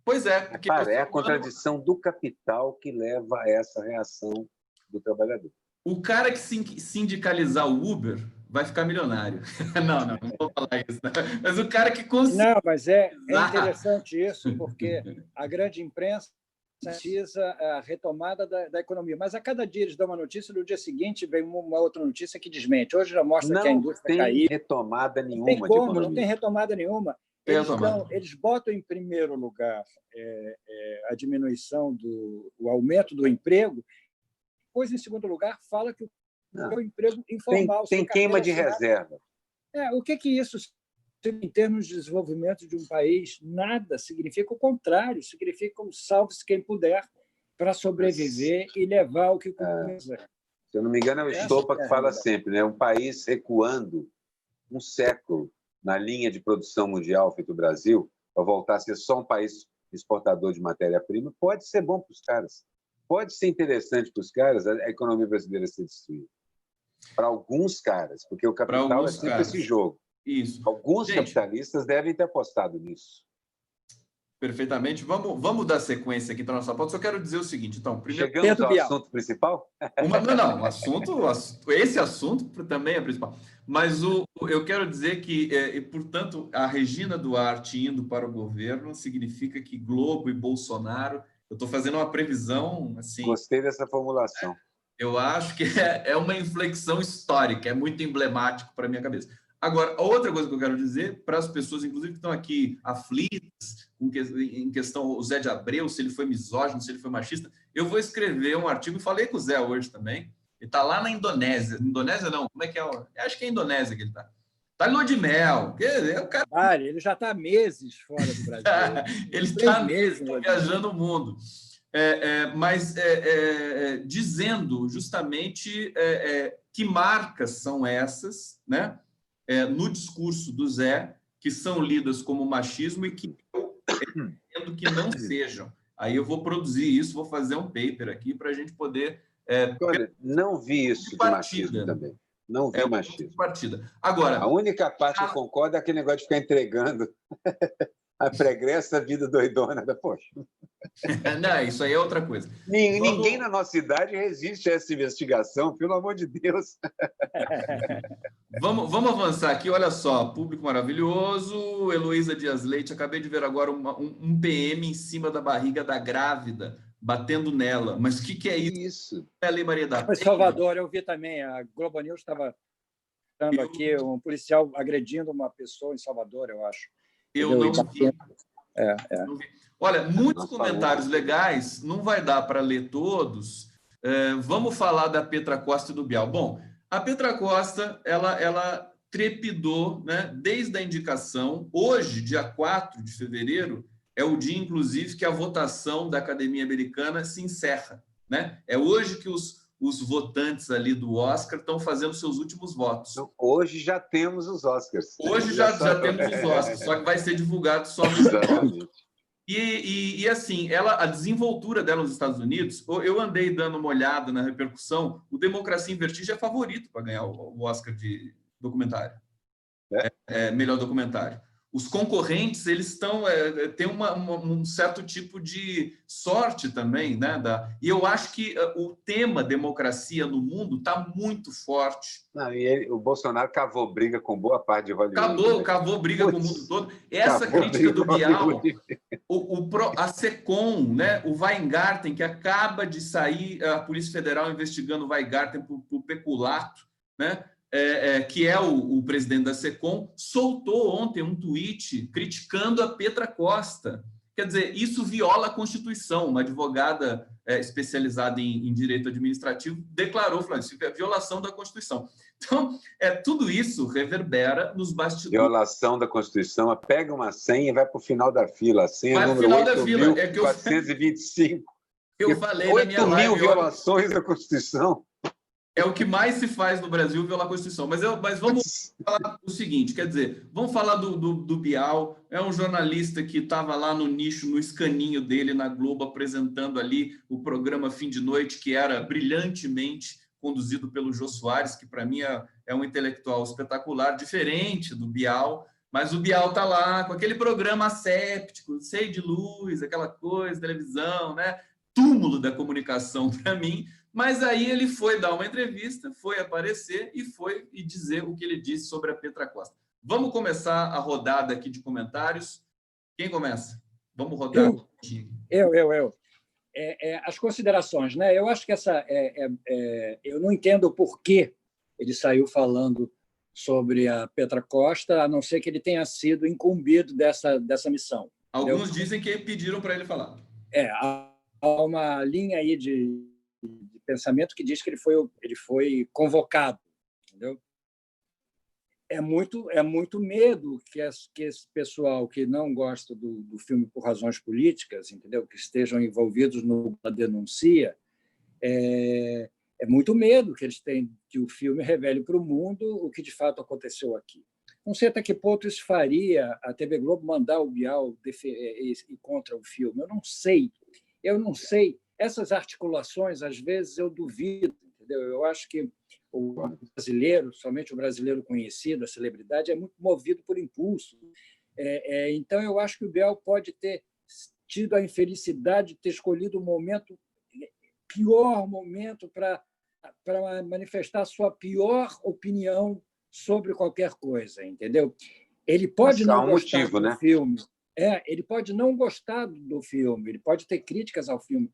Pois é. É a contradição do capital que leva a essa reação do trabalhador. O cara que sindicalizar o Uber vai ficar milionário. Não vou falar isso. Não. Mas o cara que consegue... Não, mas é interessante isso, porque a grande imprensa precisa a retomada da economia. Mas a cada dia eles dão uma notícia, no dia seguinte vem uma outra notícia que desmente. Hoje já mostra que a indústria caiu. Não tem retomada nenhuma. Não tem como, não tem retomada nenhuma. Eles botam em primeiro lugar a diminuição o aumento do emprego, depois, em segundo lugar, fala que o emprego informal... Tem queima de reserva. O que isso em termos de desenvolvimento de um país? Nada. Significa o contrário. Significa o salve-se quem puder para sobreviver e levar o que quiser. Se eu não me engano, é o Estopa que fala sempre, né? Um país recuando um século na linha de produção mundial feito o Brasil, para voltar a ser só um país exportador de matéria-prima, pode ser bom para os caras. Pode ser interessante para os caras a economia brasileira ser destruída. Para alguns caras, porque o capital é sempre esse jogo. Isso. Alguns capitalistas devem ter apostado nisso. Perfeitamente. Vamos dar sequência aqui para a nossa pauta. Só quero dizer o seguinte, então. Primeiro... Chegamos ao assunto principal? Esse assunto também é principal. Mas eu quero dizer que, portanto, a Regina Duarte indo para o governo significa que Globo e Bolsonaro... Eu estou fazendo uma previsão... assim. Gostei dessa formulação. Eu acho que é uma inflexão histórica, é muito emblemático para a minha cabeça. Agora, outra coisa que eu quero dizer para as pessoas, inclusive, que estão aqui aflitas em questão o Zé de Abreu, se ele foi misógino, se ele foi machista, eu vou escrever um artigo, e falei com o Zé hoje também, ele está lá na Indonésia. Indonésia não, como é que é? Acho que é a Indonésia que ele está. Está em lua de mel. O cara... ele já está há meses fora do Brasil. Ele está viajando o mundo. Mas dizendo justamente que marcas são essas, né? No discurso do Zé, que são lidas como machismo e que eu entendo que não sejam. Aí eu vou produzir isso, vou fazer um paper aqui para a gente poder... Olha, não vi isso de machismo também. Não vi machismo. Agora, a única parte que eu concordo é aquele negócio de ficar entregando a pregressa vida doidona da poxa. Não, isso aí é outra coisa. Ninguém na nossa idade resiste a essa investigação, pelo amor de Deus. Vamos avançar aqui, olha só, público maravilhoso, Heloísa Dias Leite, acabei de ver agora um PM em cima da barriga da grávida, batendo nela. Mas o que é isso? É a Lei Maria da Penha. Em Salvador, eu vi também, a Globo News estava dando aqui um policial agredindo uma pessoa em Salvador, eu acho. Eu não vi. Não vi. Olha, muitos comentários legais, não vai dar para ler todos. Vamos falar da Petra Costa e do Bial. Bom, a Petra Costa, ela trepidou, né, desde a indicação. Hoje, dia 4 de fevereiro, é o dia, inclusive, que a votação da Academia Americana se encerra, né? É hoje que os votantes ali do Oscar estão fazendo seus últimos votos. Então, hoje já temos os Oscars. Hoje já temos os Oscars, só que vai ser divulgado só no dia. E assim, a desenvoltura dela nos Estados Unidos, eu andei dando uma olhada na repercussão, o Democracia em Vertigem é favorito para ganhar o Oscar de documentário. melhor documentário. Os concorrentes, eles estão têm um certo tipo de sorte também, né? E eu acho que o tema democracia no mundo está muito forte. Não, o Bolsonaro cavou briga com boa parte de Hollywood. Cavou briga com o mundo todo. Essa crítica do Bial, a SECOM, né? O Weingarten, que acaba de sair, a Polícia Federal investigando o Weingarten por peculato, né? Que é o presidente da SECOM, soltou ontem um tweet criticando a Petra Costa. Quer dizer, isso viola a Constituição. Uma advogada especializada em direito administrativo declarou, falando, isso é violação da Constituição. Então, tudo isso reverbera nos bastidores. Violação da Constituição, pega uma senha e vai para o final da fila. A senha vai número 8.425. Eu falei na minha live. 8.000 violações da Constituição. É o que mais se faz no Brasil, violar a Constituição. Mas vamos falar o seguinte, quer dizer, vamos falar do Bial, é um jornalista que estava lá no nicho, no escaninho dele, na Globo, apresentando ali o programa Fim de Noite, que era brilhantemente conduzido pelo Jô Soares, que para mim é um intelectual espetacular, diferente do Bial, mas o Bial está lá com aquele programa asséptico, cheio de luz, aquela coisa, televisão, né? Túmulo da comunicação para mim. Mas aí ele foi dar uma entrevista, foi aparecer e dizer o que ele disse sobre a Petra Costa. Vamos começar a rodada aqui de comentários. Quem começa? Vamos rodar. Eu. As considerações, né? Eu acho que eu não entendo por que ele saiu falando sobre a Petra Costa, a não ser que ele tenha sido incumbido dessa missão. Alguns dizem que pediram para ele falar. Há uma linha aí de pensamento que diz que ele foi convocado, entendeu? É muito medo que esse pessoal que não gosta do filme por razões políticas, entendeu? Que estejam envolvidos na denuncia, é muito medo que eles têm que o filme revele para o mundo o que de fato aconteceu aqui. Não sei até que ponto isso faria a TV Globo mandar o Bial ir contra o filme. Eu não sei. Essas articulações, às vezes, eu duvido, entendeu? Eu acho que o brasileiro, somente o brasileiro conhecido, a celebridade, é muito movido por impulso. Então, eu acho que o Bial pode ter tido a infelicidade de ter escolhido o pior momento para manifestar a sua pior opinião sobre qualquer coisa, entendeu? Ele pode não gostar do filme. Ele pode não gostar do filme, ele pode ter críticas ao filme,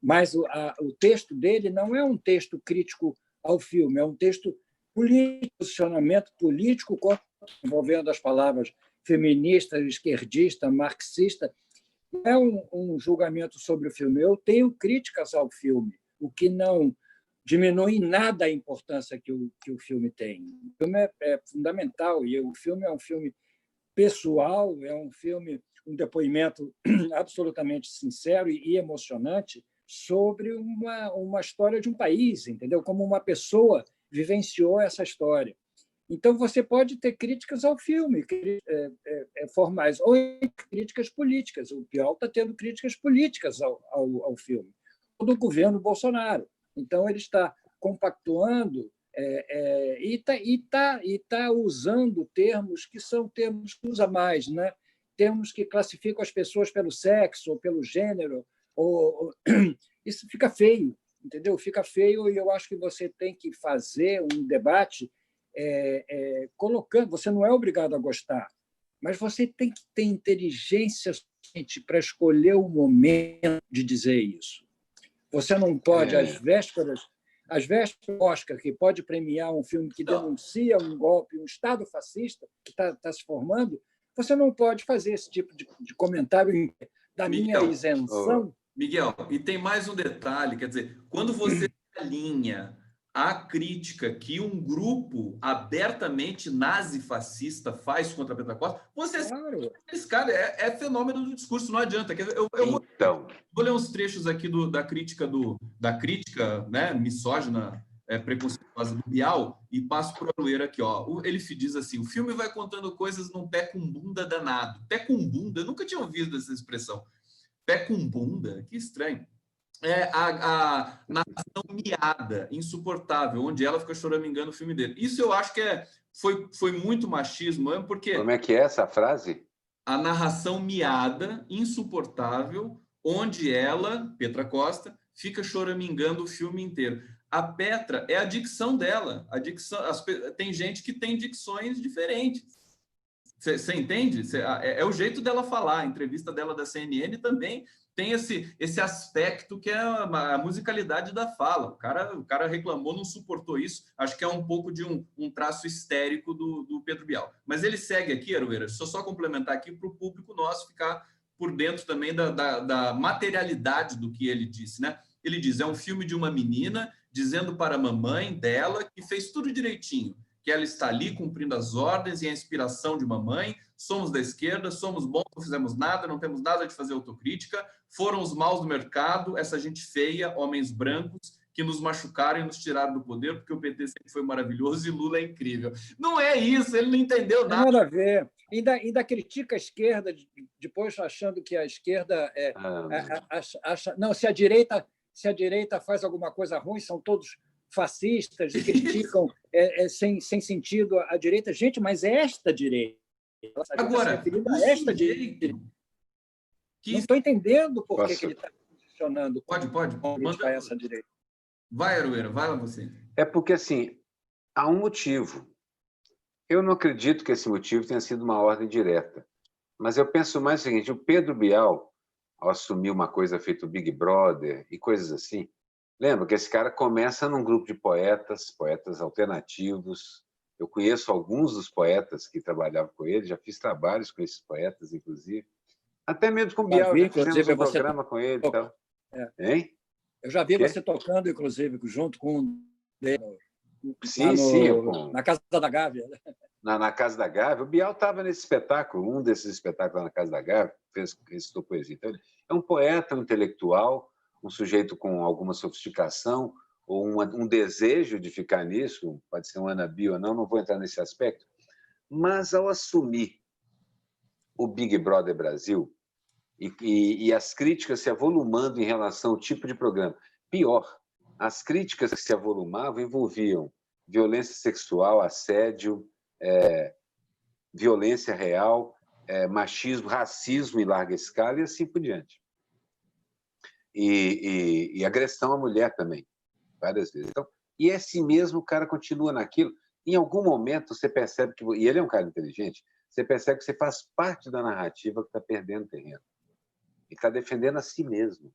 mas o texto dele não é um texto crítico ao filme, é um texto político, posicionamento político envolvendo as palavras feminista, esquerdista, marxista. Não é um julgamento sobre o filme. Eu tenho críticas ao filme, o que não diminui em nada a importância que o filme tem. O filme é fundamental e o filme é um filme pessoal, é um depoimento absolutamente sincero e emocionante sobre uma história de um país, entendeu? Como uma pessoa vivenciou essa história. Então, você pode ter críticas ao filme, formais, ou críticas políticas. O Bial está tendo críticas políticas ao filme, do governo Bolsonaro. Então, ele está compactuando e está usando termos que são termos que usa mais, né? Termos que classificam as pessoas pelo sexo ou pelo gênero. Isso fica feio, entendeu? Fica feio e eu acho que você tem que fazer um debate colocando. Você não é obrigado a gostar, mas você tem que ter inteligência suficiente para escolher o momento de dizer isso. Você não pode, às vésperas do Oscar, que pode premiar um filme que denuncia um golpe, um Estado fascista que está se formando, você não pode fazer esse tipo de comentário da minha isenção. Miguel, e tem mais um detalhe, quer dizer, quando você alinha a crítica que um grupo abertamente nazi-fascista faz contra a Petra Costa, você sabe que esse cara é fenômeno do discurso, não adianta. Vou ler uns trechos aqui da crítica né, misógina, preconceituosa do Bial e passo para o Aroeira aqui. Ele diz assim, o filme vai contando coisas num pé com bunda danado. Pé com bunda? Eu nunca tinha ouvido essa expressão. Pé com bunda? Que estranho. a narração miada, insuportável, onde ela fica choramingando o filme dele. Isso eu acho que foi muito machismo, mesmo porque... Como é que é essa frase? A narração miada, insuportável, onde ela, Petra Costa, fica choramingando o filme inteiro. A Petra é a dicção dela. Tem gente que tem dicções diferentes. Você entende? É o jeito dela falar. A entrevista dela da CNN também tem esse aspecto que é a musicalidade da fala. O cara reclamou, não suportou isso. Acho que é um pouco de um traço histérico do Pedro Bial. Mas ele segue aqui, Aroeira, só complementar aqui para o público nosso ficar por dentro também da materialidade do que ele disse, né? Ele diz, é um filme de uma menina dizendo para a mamãe dela que fez tudo direitinho, que ela está ali cumprindo as ordens e a inspiração de mamãe, somos da esquerda, somos bons, não fizemos nada, não temos nada de fazer autocrítica, foram os maus do mercado, essa gente feia, homens brancos, que nos machucaram e nos tiraram do poder, porque o PT sempre foi maravilhoso e Lula é incrível. Não é isso, ele não entendeu nada. Não tem nada a ver. Ainda critica a esquerda, depois achando que a esquerda acha... Não, se a direita faz alguma coisa ruim, são todos fascistas e criticam sem sentido a direita. Gente, mas é esta direita. Agora, esta direita. Não estou entendendo por que ele está posicionando. Pode. Manda essa direita. Vai, Aroeira, vai lá você. É porque, assim, há um motivo. Eu não acredito que esse motivo tenha sido uma ordem direta. Mas eu penso mais o seguinte, o Pedro Bial, ao assumir uma coisa feita o Big Brother e coisas assim, lembra que esse cara começa num grupo de poetas alternativos. Eu conheço alguns dos poetas que trabalhavam com ele, já fiz trabalhos com esses poetas, inclusive. Até mesmo com o Bial, já fizemos um programa com ele e tal. Hein? Eu já vi você tocando, inclusive, junto com na Casa da Gávea. Na Casa da Gávea. O Bial estava nesse espetáculo, um desses espetáculos na Casa da Gávea, recitou poesia. Então, ele é um poeta, um intelectual, um sujeito com alguma sofisticação ou um desejo de ficar nisso, pode ser um wannabe ou não vou entrar nesse aspecto, mas ao assumir o Big Brother Brasil e as críticas se avolumando em relação ao tipo de programa, pior, as críticas que se avolumavam envolviam violência sexual, assédio, violência real, machismo, racismo em larga escala e assim por diante. E agressão à mulher também, várias vezes. Então, e esse mesmo cara continua naquilo. Em algum momento você percebe que... E ele é um cara inteligente. Você percebe que você faz parte da narrativa que está perdendo terreno. Ele está defendendo a si mesmo.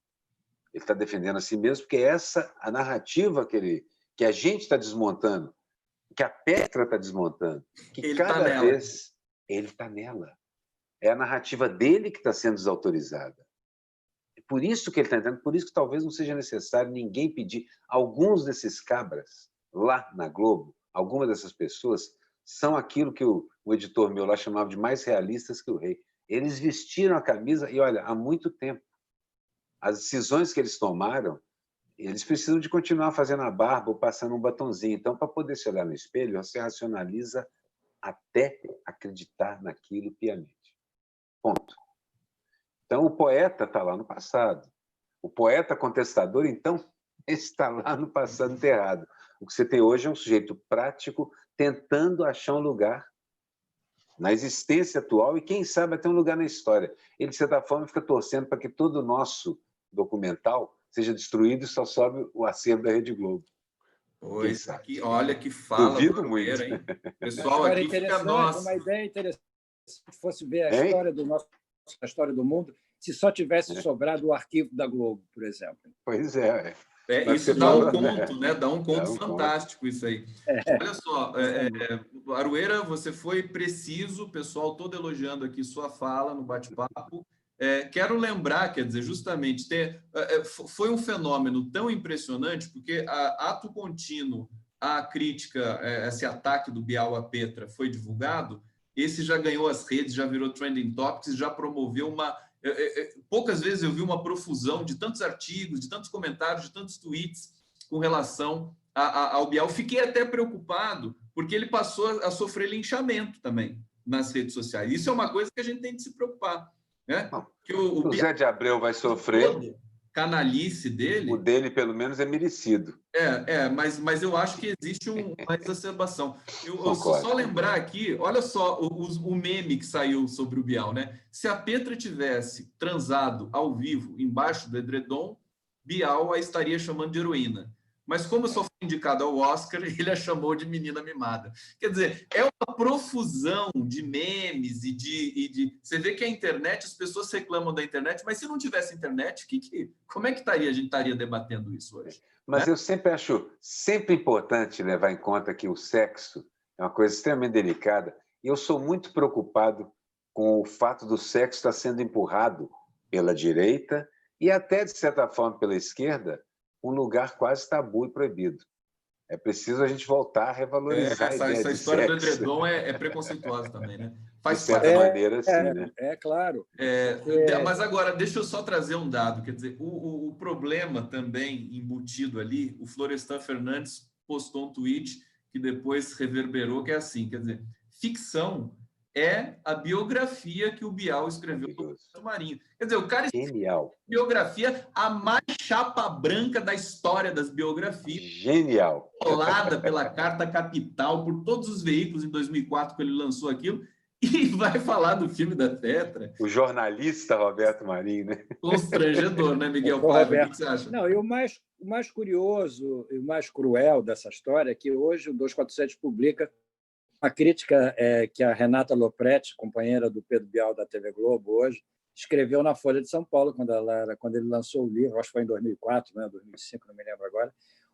Ele está defendendo a si mesmo porque a narrativa que a gente está desmontando, que a Petra está desmontando, que ele cada vez ele está nela. É a narrativa dele que está sendo desautorizada. Por isso que ele está entrando, por isso que talvez não seja necessário ninguém pedir. Alguns desses cabras lá na Globo, algumas dessas pessoas, são aquilo que o editor meu lá chamava de mais realistas que o rei. Eles vestiram a camisa e, olha, há muito tempo. As decisões que eles tomaram, eles precisam de continuar fazendo a barba ou passando um batonzinho. Então, para poder se olhar no espelho, você racionaliza até acreditar naquilo piamente. Ponto. Então, o poeta está lá no passado. O poeta contestador, então, está lá no passado enterrado. O que você tem hoje é um sujeito prático tentando achar um lugar na existência atual e, quem sabe, até um lugar na história. Ele, de certa forma, fica torcendo para que todo o nosso documental seja destruído e só sobe o acervo da Rede Globo. Pois, aqui, olha que fala. Duvido muito. Hein? Pessoal, aqui fica nossa. Uma ideia interessante se fosse ver a história do mundo, se só tivesse sobrado o arquivo da Globo, por exemplo. Pois é. Isso dá um conto, né? Dá um conto fantástico isso aí. Olha só, Aroeira, você foi preciso, o pessoal todo elogiando aqui sua fala no bate-papo. Quero lembrar, quer dizer, justamente, foi um fenômeno tão impressionante, porque ato contínuo, a crítica, esse ataque do Bial à Petra foi divulgado, esse já ganhou as redes, já virou trending topics, já promoveu uma... poucas vezes eu vi uma profusão de tantos artigos, de tantos comentários, de tantos tweets com relação ao Bial. Fiquei até preocupado, porque ele passou a sofrer linchamento também nas redes sociais. Isso é uma coisa que a gente tem de se preocupar. Né? Que o Zé de Abreu vai sofrer. canalice dele... O dele, pelo menos, é merecido. Mas eu acho que existe uma exacerbação. Eu Concordo. só lembrar aqui, olha só o meme que saiu sobre o Bial, né? Se a Petra tivesse transado ao vivo embaixo do edredom, Bial a estaria chamando de heroína. Mas como eu só fui indicado ao Oscar, ele a chamou de menina mimada. Quer dizer, é uma profusão de memes e de... Você vê que a internet, as pessoas reclamam da internet, mas se não tivesse internet, como é que a gente estaria debatendo isso hoje? Mas eu sempre acho importante levar em conta que o sexo é uma coisa extremamente delicada. E eu sou muito preocupado com o fato do sexo estar sendo empurrado pela direita e até, de certa forma, pela esquerda, um lugar quase tabu e proibido. É preciso a gente voltar a revalorizar a ideia essa de história sexo. do edredom é preconceituosa também, né? De certa maneira, sim, né? Claro. Mas agora, deixa eu só trazer um dado. Quer dizer, o problema também embutido ali, o Florestan Fernandes postou um tweet que depois reverberou, que é assim, quer dizer, ficção é a biografia que o Bial escreveu do Roberto Marinho. Quer dizer, o cara Genial. Biografia, a mais chapa branca da história das biografias. Genial. Colada pela Carta Capital, por todos os veículos em 2004, quando ele lançou aquilo, e vai falar do filme da Petra. O jornalista Roberto Marinho, né? Constrangedor, né, Miguel Paiva? O que você acha? Não, e o mais curioso e o mais cruel dessa história é que hoje o 247 publica uma crítica que a Renata Lopretti, companheira do Pedro Bial da TV Globo hoje, escreveu na Folha de São Paulo, quando ele lançou o livro, acho que foi em 2004, né, 2005, não me lembro agora,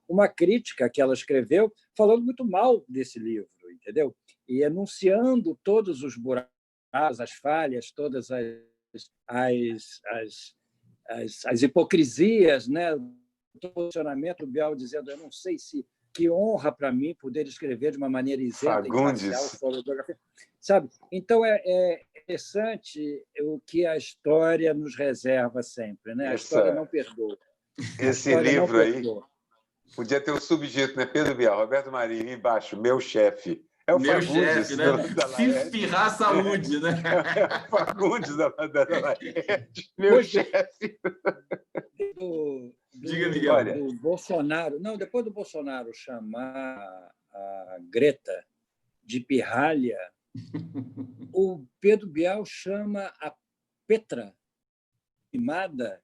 uma crítica que ela escreveu falando muito mal desse livro, entendeu? E enunciando todos os buracos, as falhas, todas as hipocrisias, né? O posicionamento do Bial dizendo, eu não sei se que honra para mim poder escrever de uma maneira isenta e imparcial sobre a biografia. Sabe? Então, é interessante o que a história nos reserva sempre, né? A história não perdoa. Esse livro aí podia ter um subtítulo, né? Pedro Bial, Roberto Marinho, embaixo, meu chefe. É o meu Fagundes, chefe, né? Fifirrar a saúde, né? É o Fagundes da Laerte, meu chefe. Diga, Miguel. Do Bolsonaro. Não, depois do Bolsonaro chamar a Greta de pirralha, o Pedro Bial chama a Petra mimada.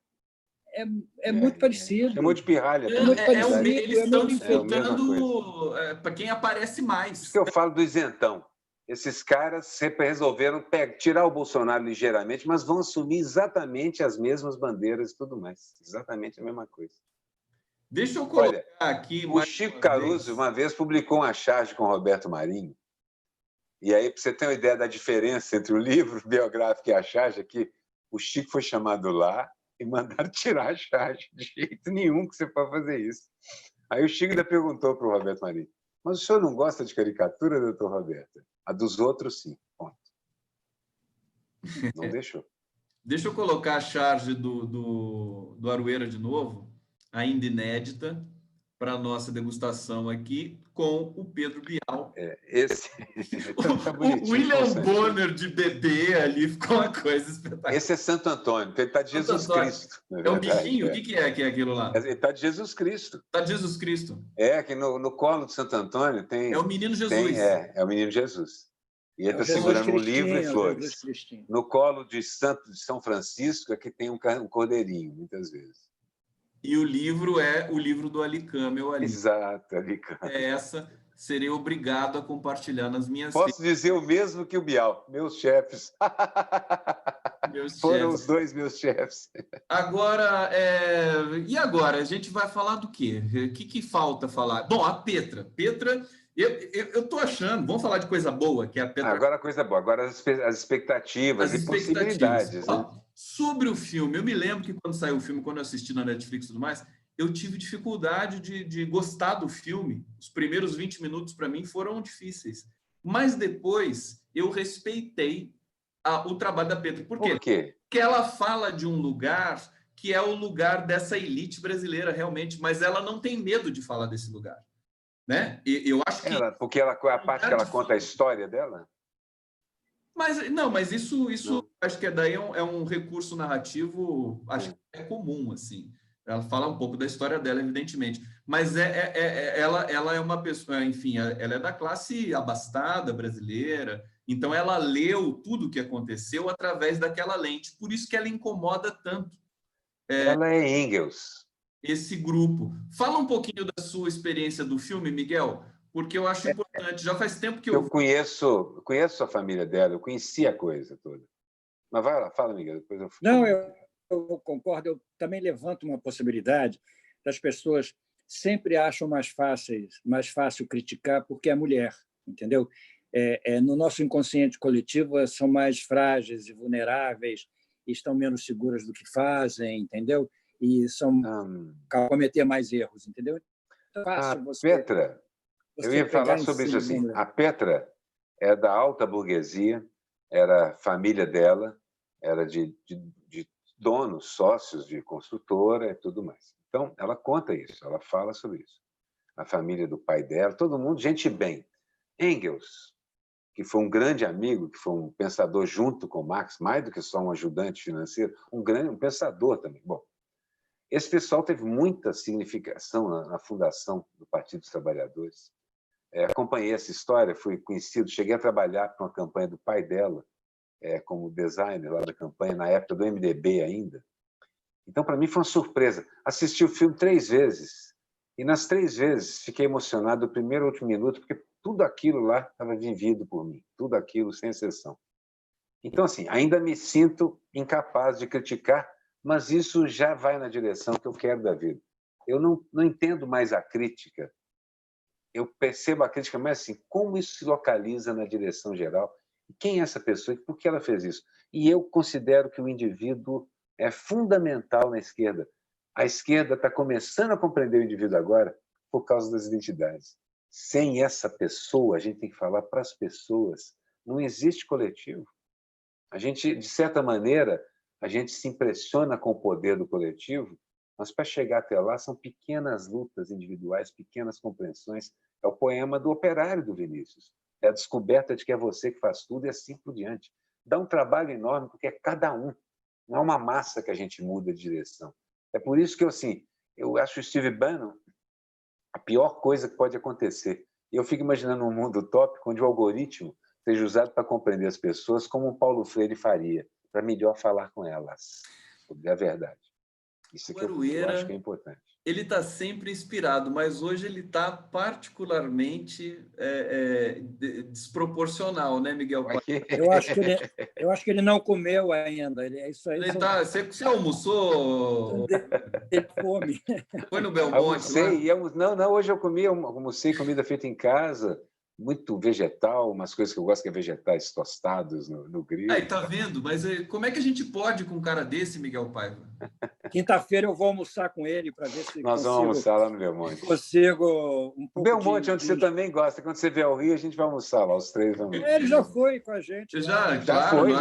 É muito parecido. Chamou de pirralha. Eles estão enfrentando para quem aparece mais. Isso que eu falo do isentão. Esses caras sempre resolveram tirar o Bolsonaro ligeiramente, mas vão assumir exatamente as mesmas bandeiras e tudo mais. Exatamente a mesma coisa. Deixa eu colocar aqui... O Chico Caruso, uma vez, publicou uma charge com o Roberto Marinho. E aí, para você ter uma ideia da diferença entre o livro biográfico e a charge, aqui, o Chico foi chamado lá e mandaram tirar a charge. De jeito nenhum que você pode fazer isso. Aí o Chico ainda perguntou para o Roberto Marinho, mas o senhor não gosta de caricatura, doutor Roberto? A dos outros, sim. Ponto. Não deixou. Deixa eu colocar a charge do Aroeira de novo, ainda inédita, para a nossa degustação aqui, com o Pedro Bial. O William Bonner de bebê ali ficou uma coisa espetacular. Esse é Santo Antônio, ele está de Jesus Cristo. É um bichinho? O que é aquilo lá? Ele está de Jesus Cristo. Está de Jesus Cristo. Que no colo de Santo Antônio tem... É o menino Jesus. É o menino Jesus. E ele está segurando um livro e flores. No colo de São Francisco é que tem um cordeirinho, muitas vezes. E o livro é o livro do Alicame. Exato, Alicame. Serei obrigado a compartilhar nas minhas... Posso dizer o mesmo que o Bial, meus chefes. Foram os dois meus chefes. Agora, e agora? A gente vai falar do quê? O que falta falar? Bom, a Petra. Petra, eu estou achando... Vamos falar de coisa boa, que é a Petra... Agora coisa boa. Agora as expectativas e possibilidades. Né? Sobre o filme, eu me lembro que quando saiu o filme, quando eu assisti na Netflix e tudo mais, eu tive dificuldade de gostar do filme. Os primeiros 20 minutos, para mim, foram difíceis. Mas depois, eu respeitei o trabalho da Petra. Por quê? Por quê? Porque ela fala de um lugar que é o lugar dessa elite brasileira, realmente, mas ela não tem medo de falar desse lugar. Né? Eu acho que... Porque a parte que ela conta a história dela? Mas isso acho que daí é um recurso narrativo, acho que é comum, assim. Ela fala um pouco da história dela, evidentemente. Mas ela é uma pessoa, enfim, ela é da classe abastada brasileira, então ela leu tudo o que aconteceu através daquela lente. Por isso que ela incomoda tanto Ela é Engels. esse grupo. Fala um pouquinho da sua experiência do filme, Miguel, porque eu acho importante. Já faz tempo que eu vi. Conheço a família dela, eu conheci a coisa toda. Mas vai lá, fala, Miguel, depois eu Não, comento. eu concordo. Eu também levanto uma possibilidade das pessoas sempre acham mais fácil criticar porque é mulher, entendeu? No nosso inconsciente coletivo são mais frágeis e vulneráveis, e estão menos seguras do que fazem, entendeu? E são cometer mais erros, entendeu? Então, é fácil Petra, eu ia falar pegar em sobre isso cima da assim. mulher. A Petra é da alta burguesia, era a família dela, era de donos, sócios de construtora e tudo mais. Então, ela conta isso, ela fala sobre isso. A família do pai dela, todo mundo, gente bem. Engels, que foi um grande amigo, que foi um pensador junto com Marx, mais do que só um ajudante financeiro, um pensador também. Bom, esse pessoal teve muita significação na fundação do Partido dos Trabalhadores. Acompanhei essa história, fui conhecido, cheguei a trabalhar para uma campanha do pai dela, como designer lá da campanha, na época do MDB ainda. Então, para mim, foi uma surpresa. Assisti o filme 3 vezes, e nas 3 vezes fiquei emocionado do primeiro ao último minuto, porque tudo aquilo lá estava vivido por mim, tudo aquilo, sem exceção. Então, assim, ainda me sinto incapaz de criticar, mas isso já vai na direção que eu quero da vida. Eu não entendo mais a crítica. Eu percebo a crítica, mas assim, como isso se localiza na direção geral? Quem é essa pessoa e por que ela fez isso? E eu considero que o indivíduo é fundamental na esquerda. A esquerda está começando a compreender o indivíduo agora por causa das identidades. Sem essa pessoa, a gente tem que falar para as pessoas. Não existe coletivo. A gente, de certa maneira, a gente se impressiona com o poder do coletivo, mas para chegar até lá são pequenas lutas individuais, pequenas compreensões. É o poema do Operário do Vinícius. É a descoberta de que é você que faz tudo e assim por diante. Dá um trabalho enorme, porque é cada um. Não é uma massa que a gente muda de direção. É por isso que eu acho o Steve Bannon a pior coisa que pode acontecer. E eu fico imaginando um mundo utópico onde o algoritmo seja usado para compreender as pessoas como o Paulo Freire faria, para melhor falar com elas sobre a verdade. Isso é que eu acho que é importante. Ele está sempre inspirado, mas hoje ele está particularmente desproporcional, né, Miguel? Eu acho que ele não comeu ainda. É isso aí. Você almoçou? Teve fome. Foi no Belmonte lá? Não, hoje eu almocei comida feita em casa, muito vegetal, umas coisas que eu gosto, que é vegetais tostados no grill. Aí, tá vendo? Mas como é que a gente pode com um cara desse, Miguel Paiva? Quinta-feira eu vou almoçar com ele para ver se nós vamos almoçar lá no Belmonte. Consigo um pouco Belmonte, onde você também gosta. Quando você vier ao Rio, a gente vai almoçar lá, os 3 vamos. Ele já foi com a gente. Já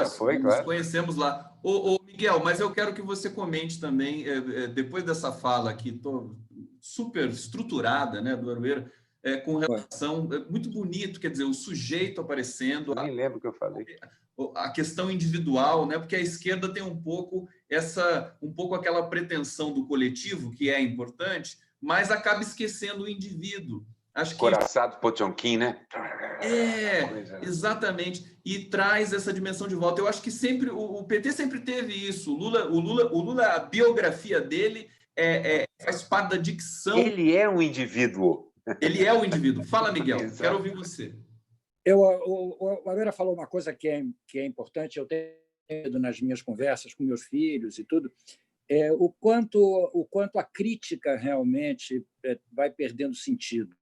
foi, claro. Nos conhecemos lá. Ô, Miguel, mas eu quero que você comente também, depois dessa fala aqui, super estruturada, né, do Aroeira, com relação... muito bonito, quer dizer, o sujeito aparecendo... Eu nem lembro o que eu falei. A questão individual, né? Porque a esquerda tem um pouco aquela pretensão do coletivo, que é importante, mas acaba esquecendo o indivíduo. Acho que Coraçado Potionkin, né? Exatamente. E traz essa dimensão de volta. Eu acho que sempre o PT sempre teve isso. O Lula, a biografia dele faz parte da dicção. Ele é um indivíduo. Ele é o indivíduo. Fala, Miguel. Quero ouvir você. O Aroeira falou uma coisa que é importante, eu tenho nas minhas conversas com meus filhos e tudo, o quanto a crítica realmente vai perdendo sentido.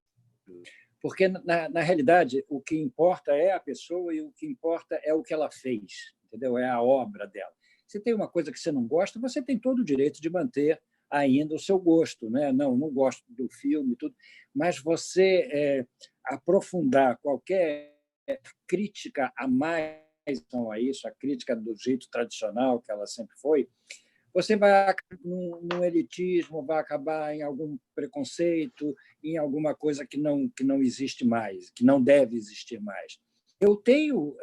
Porque, na realidade, o que importa é a pessoa e o que importa é o que ela fez, entendeu? É a obra dela. Se tem uma coisa que você não gosta, você tem todo o direito de manter ainda o seu gosto, né? Não gosto do filme e tudo, mas você aprofundar qualquer crítica a mais a isso, a crítica do jeito tradicional que ela sempre foi, você vai acabar num elitismo, vai acabar em algum preconceito, em alguma coisa que não existe mais, que não deve existir mais. Eu tenho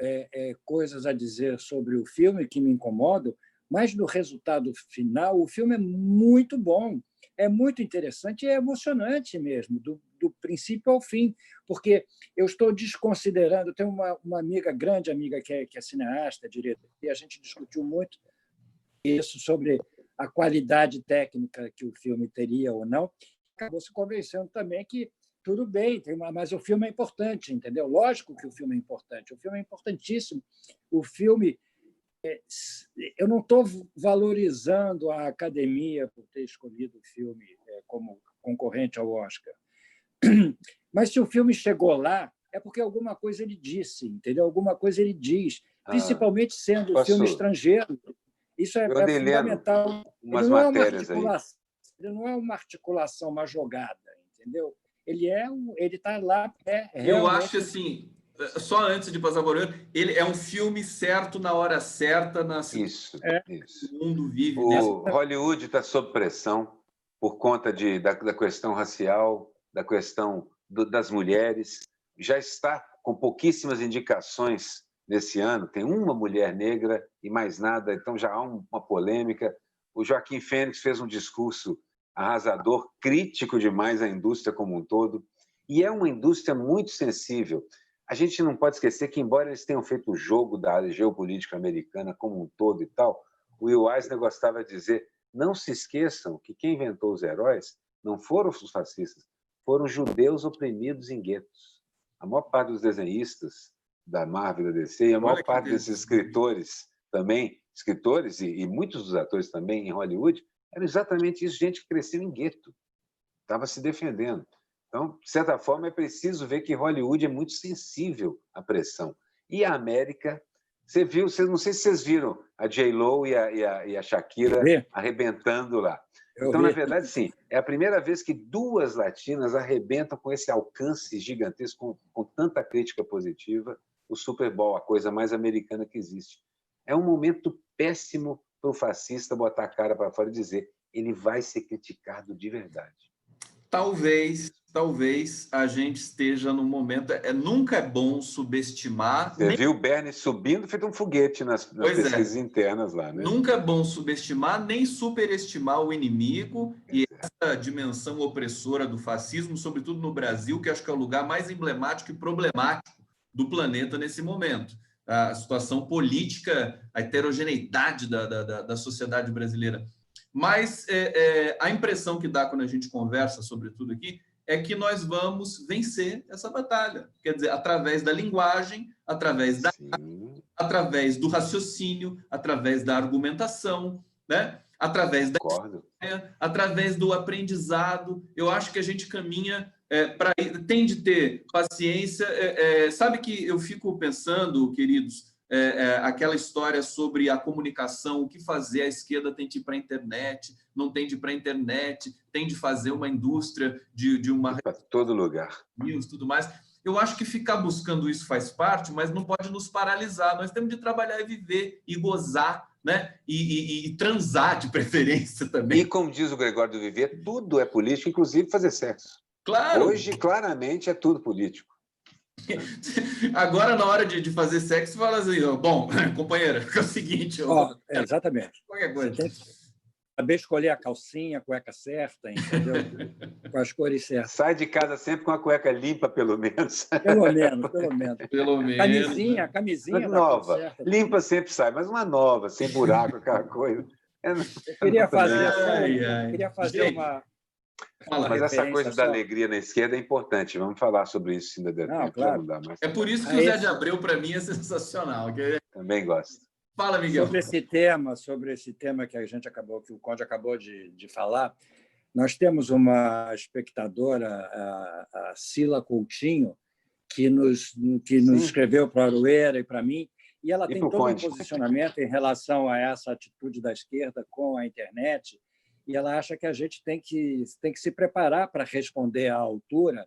coisas a dizer sobre o filme que me incomodam, mas no resultado final, o filme é muito bom, é muito interessante e é emocionante mesmo, do princípio ao fim, porque eu estou desconsiderando, tenho uma amiga, grande amiga, que é cineasta, diretora, e a gente discutiu muito isso sobre a qualidade técnica que o filme teria ou não, acabou se convencendo também que tudo bem, mas o filme é importante, entendeu? Lógico que o filme é importante, o filme é importantíssimo. O filme, eu não estou valorizando a academia por ter escolhido o filme como concorrente ao Oscar, mas se o filme chegou lá, é porque alguma coisa ele disse, entendeu? Alguma coisa ele diz, principalmente sendo filme estrangeiro. Isso é fundamental. Umas matérias aí. Ele não é uma articulação, uma jogada, entendeu? Ele está lá. Eu acho que, assim, só antes de passar por ele é um filme certo na hora certa, na isso. O mundo vive. Hollywood está sob pressão por conta da questão racial, da questão das mulheres. Já está com pouquíssimas indicações nesse ano. Tem uma mulher negra e mais nada, então já há uma polêmica. O Joaquim Fênix fez um discurso arrasador, crítico demais à indústria como um todo, e é uma indústria muito sensível. A gente não pode esquecer que, embora eles tenham feito o jogo da área geopolítica americana como um todo e tal, o Will Eisner gostava de dizer: não se esqueçam que quem inventou os heróis não foram os fascistas, foram judeus oprimidos em guetos. A maior parte dos desenhistas da Marvel, da DC, e a maior parte desses escritores também, escritores e muitos dos atores também em Hollywood, era exatamente isso, gente que cresceu em gueto, estava se defendendo. Então, de certa forma, é preciso ver que Hollywood é muito sensível à pressão. E a América, não sei se vocês viram a J.Lo e a Shakira arrebentando lá. Então, na verdade, sim, é a primeira vez que duas latinas arrebentam com esse alcance gigantesco, com tanta crítica positiva, o Super Bowl, a coisa mais americana que existe. É um momento péssimo para o fascista botar a cara para fora e dizer: ele vai ser criticado de verdade. Talvez a gente esteja num momento... nunca é bom subestimar... Você viu o Bernie subindo feito um foguete nas pesquisas internas lá, né? Nunca é bom subestimar nem superestimar o inimigo e essa dimensão opressora do fascismo, sobretudo no Brasil, que acho que é o lugar mais emblemático e problemático do planeta nesse momento. A situação política, a heterogeneidade da sociedade brasileira. Mas a impressão que dá quando a gente conversa sobre tudo aqui é que nós vamos vencer essa batalha. Quer dizer, através da linguagem, através do raciocínio, através da argumentação, né? Através através do aprendizado. Eu acho que a gente caminha tem de ter paciência. Sabe que eu fico pensando, queridos, aquela história sobre a comunicação, o que fazer, a esquerda tem de ir para a internet, não tem de ir para a internet, tem de fazer uma indústria de uma... Para todo lugar. News, tudo mais. Eu acho que ficar buscando isso faz parte, mas não pode nos paralisar. Nós temos de trabalhar e viver, e gozar, né? E transar, de preferência, também. E, como diz o Gregório do Vivier, tudo é político, inclusive fazer sexo. Claro! Hoje, claramente, é tudo político. Agora, na hora de fazer sexo, fala assim: bom, companheira, é o seguinte... exatamente. Qualquer coisa. Você tem que saber escolher a calcinha, a cueca certa, entendeu? Com as cores certas. Sai de casa sempre com a cueca limpa, pelo menos. Pelo menos. Camisinha nova. Certa, limpa sempre sai, mas uma nova, sem buraco, aquela coisa. Eu queria fazer uma... Mas essa coisa da alegria na esquerda é importante. Vamos falar sobre isso se ainda der tempo. Claro. Não dá mais. É por isso que o Zé de Abreu, para mim, é sensacional. Também gosto. Fala, Miguel. Sobre esse tema que que o Conde acabou de falar, nós temos uma espectadora, a Sila Coutinho, que nos escreveu para a Aroeira e para mim, e ela tem todo um posicionamento em relação a essa atitude da esquerda com a internet, e ela acha que a gente tem que se preparar para responder à altura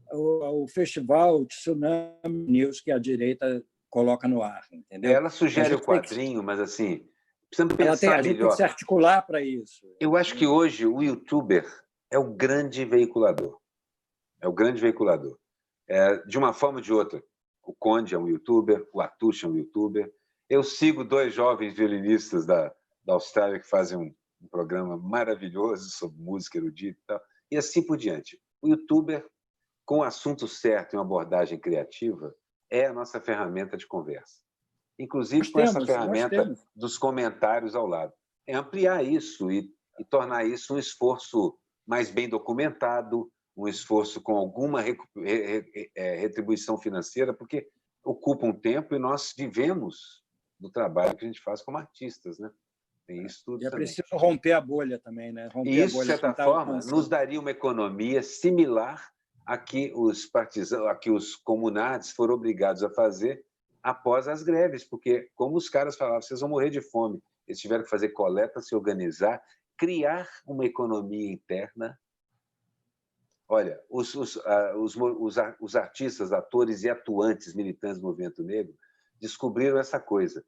ao festival Tsunami News que a direita coloca no ar, entendeu? Ela sugere o quadrinho, mas assim, precisamos pensar a gente tem que se articular para isso. Eu acho que hoje o youtuber é o grande veiculador. De uma forma ou de outra. O Conde é um youtuber, o Atush é um youtuber. Eu sigo 2 jovens violinistas da da Austrália que fazem um programa maravilhoso sobre música erudita e tal, e assim por diante. O youtuber, com o assunto certo e uma abordagem criativa, é a nossa ferramenta de conversa. Inclusive com essa ferramenta dos comentários ao lado. É ampliar isso e tornar isso um esforço mais bem documentado, um esforço com alguma retribuição financeira, porque ocupa um tempo e nós vivemos do trabalho que a gente faz como artistas, né? Tem isso tudo. E é preciso romper a bolha também, né? Romper e isso, a bolha, de certa forma, nos daria uma economia similar a que os comunards foram obrigados a fazer após as greves, porque, como os caras falavam, vocês vão morrer de fome. Eles tiveram que fazer coleta, se organizar, criar uma economia interna. Olha, os artistas, atores e atuantes militantes do movimento negro descobriram essa coisa,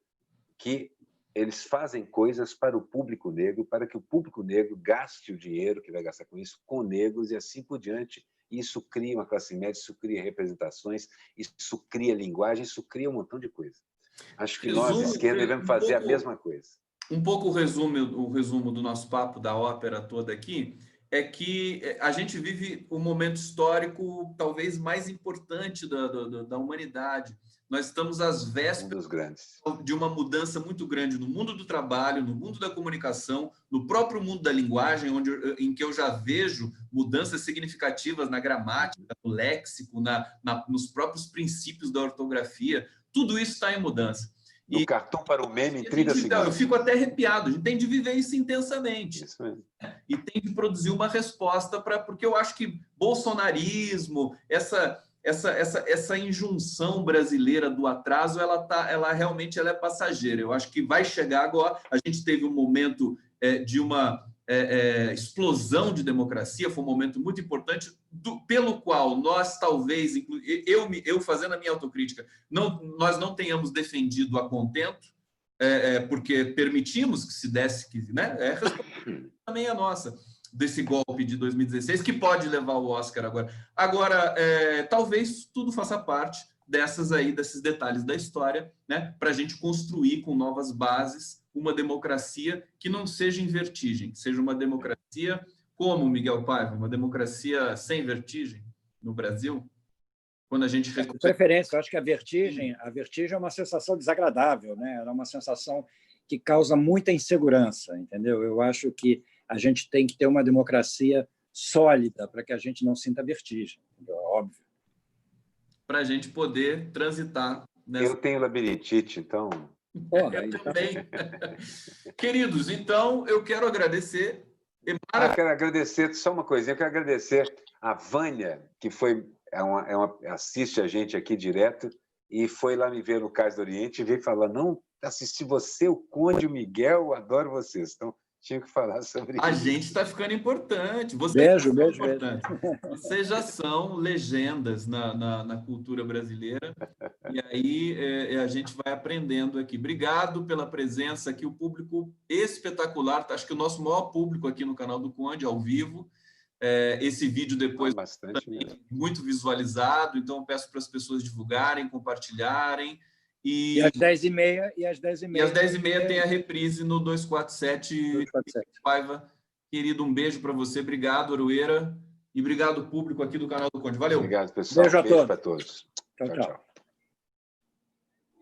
que eles fazem coisas para o público negro, para que o público negro gaste o dinheiro que vai gastar com isso, com negros e assim por diante. Isso cria uma classe média, isso cria representações, isso cria linguagem, isso cria um montão de coisa. Acho que nós, esquerda, devemos fazer a mesma coisa. Um pouco o resumo do nosso papo, da ópera toda aqui, é que a gente vive um momento histórico talvez mais importante da humanidade. Nós estamos às vésperas de uma mudança muito grande no mundo do trabalho, no mundo da comunicação, no próprio mundo da linguagem, em que eu já vejo mudanças significativas na gramática, no léxico, nos próprios princípios da ortografia. Tudo isso está em mudança. Do cartão para o meme em 30 segundos. Eu fico até arrepiado. A gente tem de viver isso intensamente. Isso mesmo. E tem de produzir uma resposta porque eu acho que bolsonarismo, essa injunção brasileira do atraso, ela realmente é passageira. Eu acho que vai chegar agora. A gente teve um momento de uma explosão de democracia, foi um momento muito importante, pelo qual nós talvez, eu fazendo a minha autocrítica, nós não tenhamos defendido a contento, porque permitimos que se desse, né? A responsabilidade também é nossa, desse golpe de 2016, que pode levar o Oscar agora. Agora, talvez tudo faça parte desses detalhes da história, né? Para a gente construir com novas bases uma democracia que não seja em vertigem, que seja uma democracia como, Miguel Paiva, uma democracia sem vertigem no Brasil, quando a gente... Com preferência, eu acho que a vertigem é uma sensação desagradável, né? É uma sensação que causa muita insegurança, entendeu? Eu acho que a gente tem que ter uma democracia sólida para que a gente não sinta vertigem, entendeu? É óbvio. Para a gente poder transitar nessa... Eu tenho labirintite, então... Porra, eu também. Queridos, então, eu quero agradecer... Eu quero agradecer, só uma coisinha, eu quero agradecer a Vânia, que assiste a gente aqui direto, e foi lá me ver no Cais do Oriente e veio falar, não, assisti você, o Conde, o Miguel, adoro vocês. Então, tinha que falar sobre isso. A gente está ficando importante. Beijo. Vocês já são legendas na cultura brasileira. E aí a gente vai aprendendo aqui. Obrigado pela presença aqui. O público espetacular. Acho que o nosso maior público aqui no canal do Conde, ao vivo. Esse vídeo depois muito visualizado. Então, eu peço para as pessoas divulgarem, compartilharem. E às 10h30 tem a reprise no 247. Paiva, querido, um beijo para você. Obrigado, Aroeira. E obrigado, público aqui do canal do Conde. Valeu. Obrigado, pessoal. Beijo a todos. Para todos. Tchau.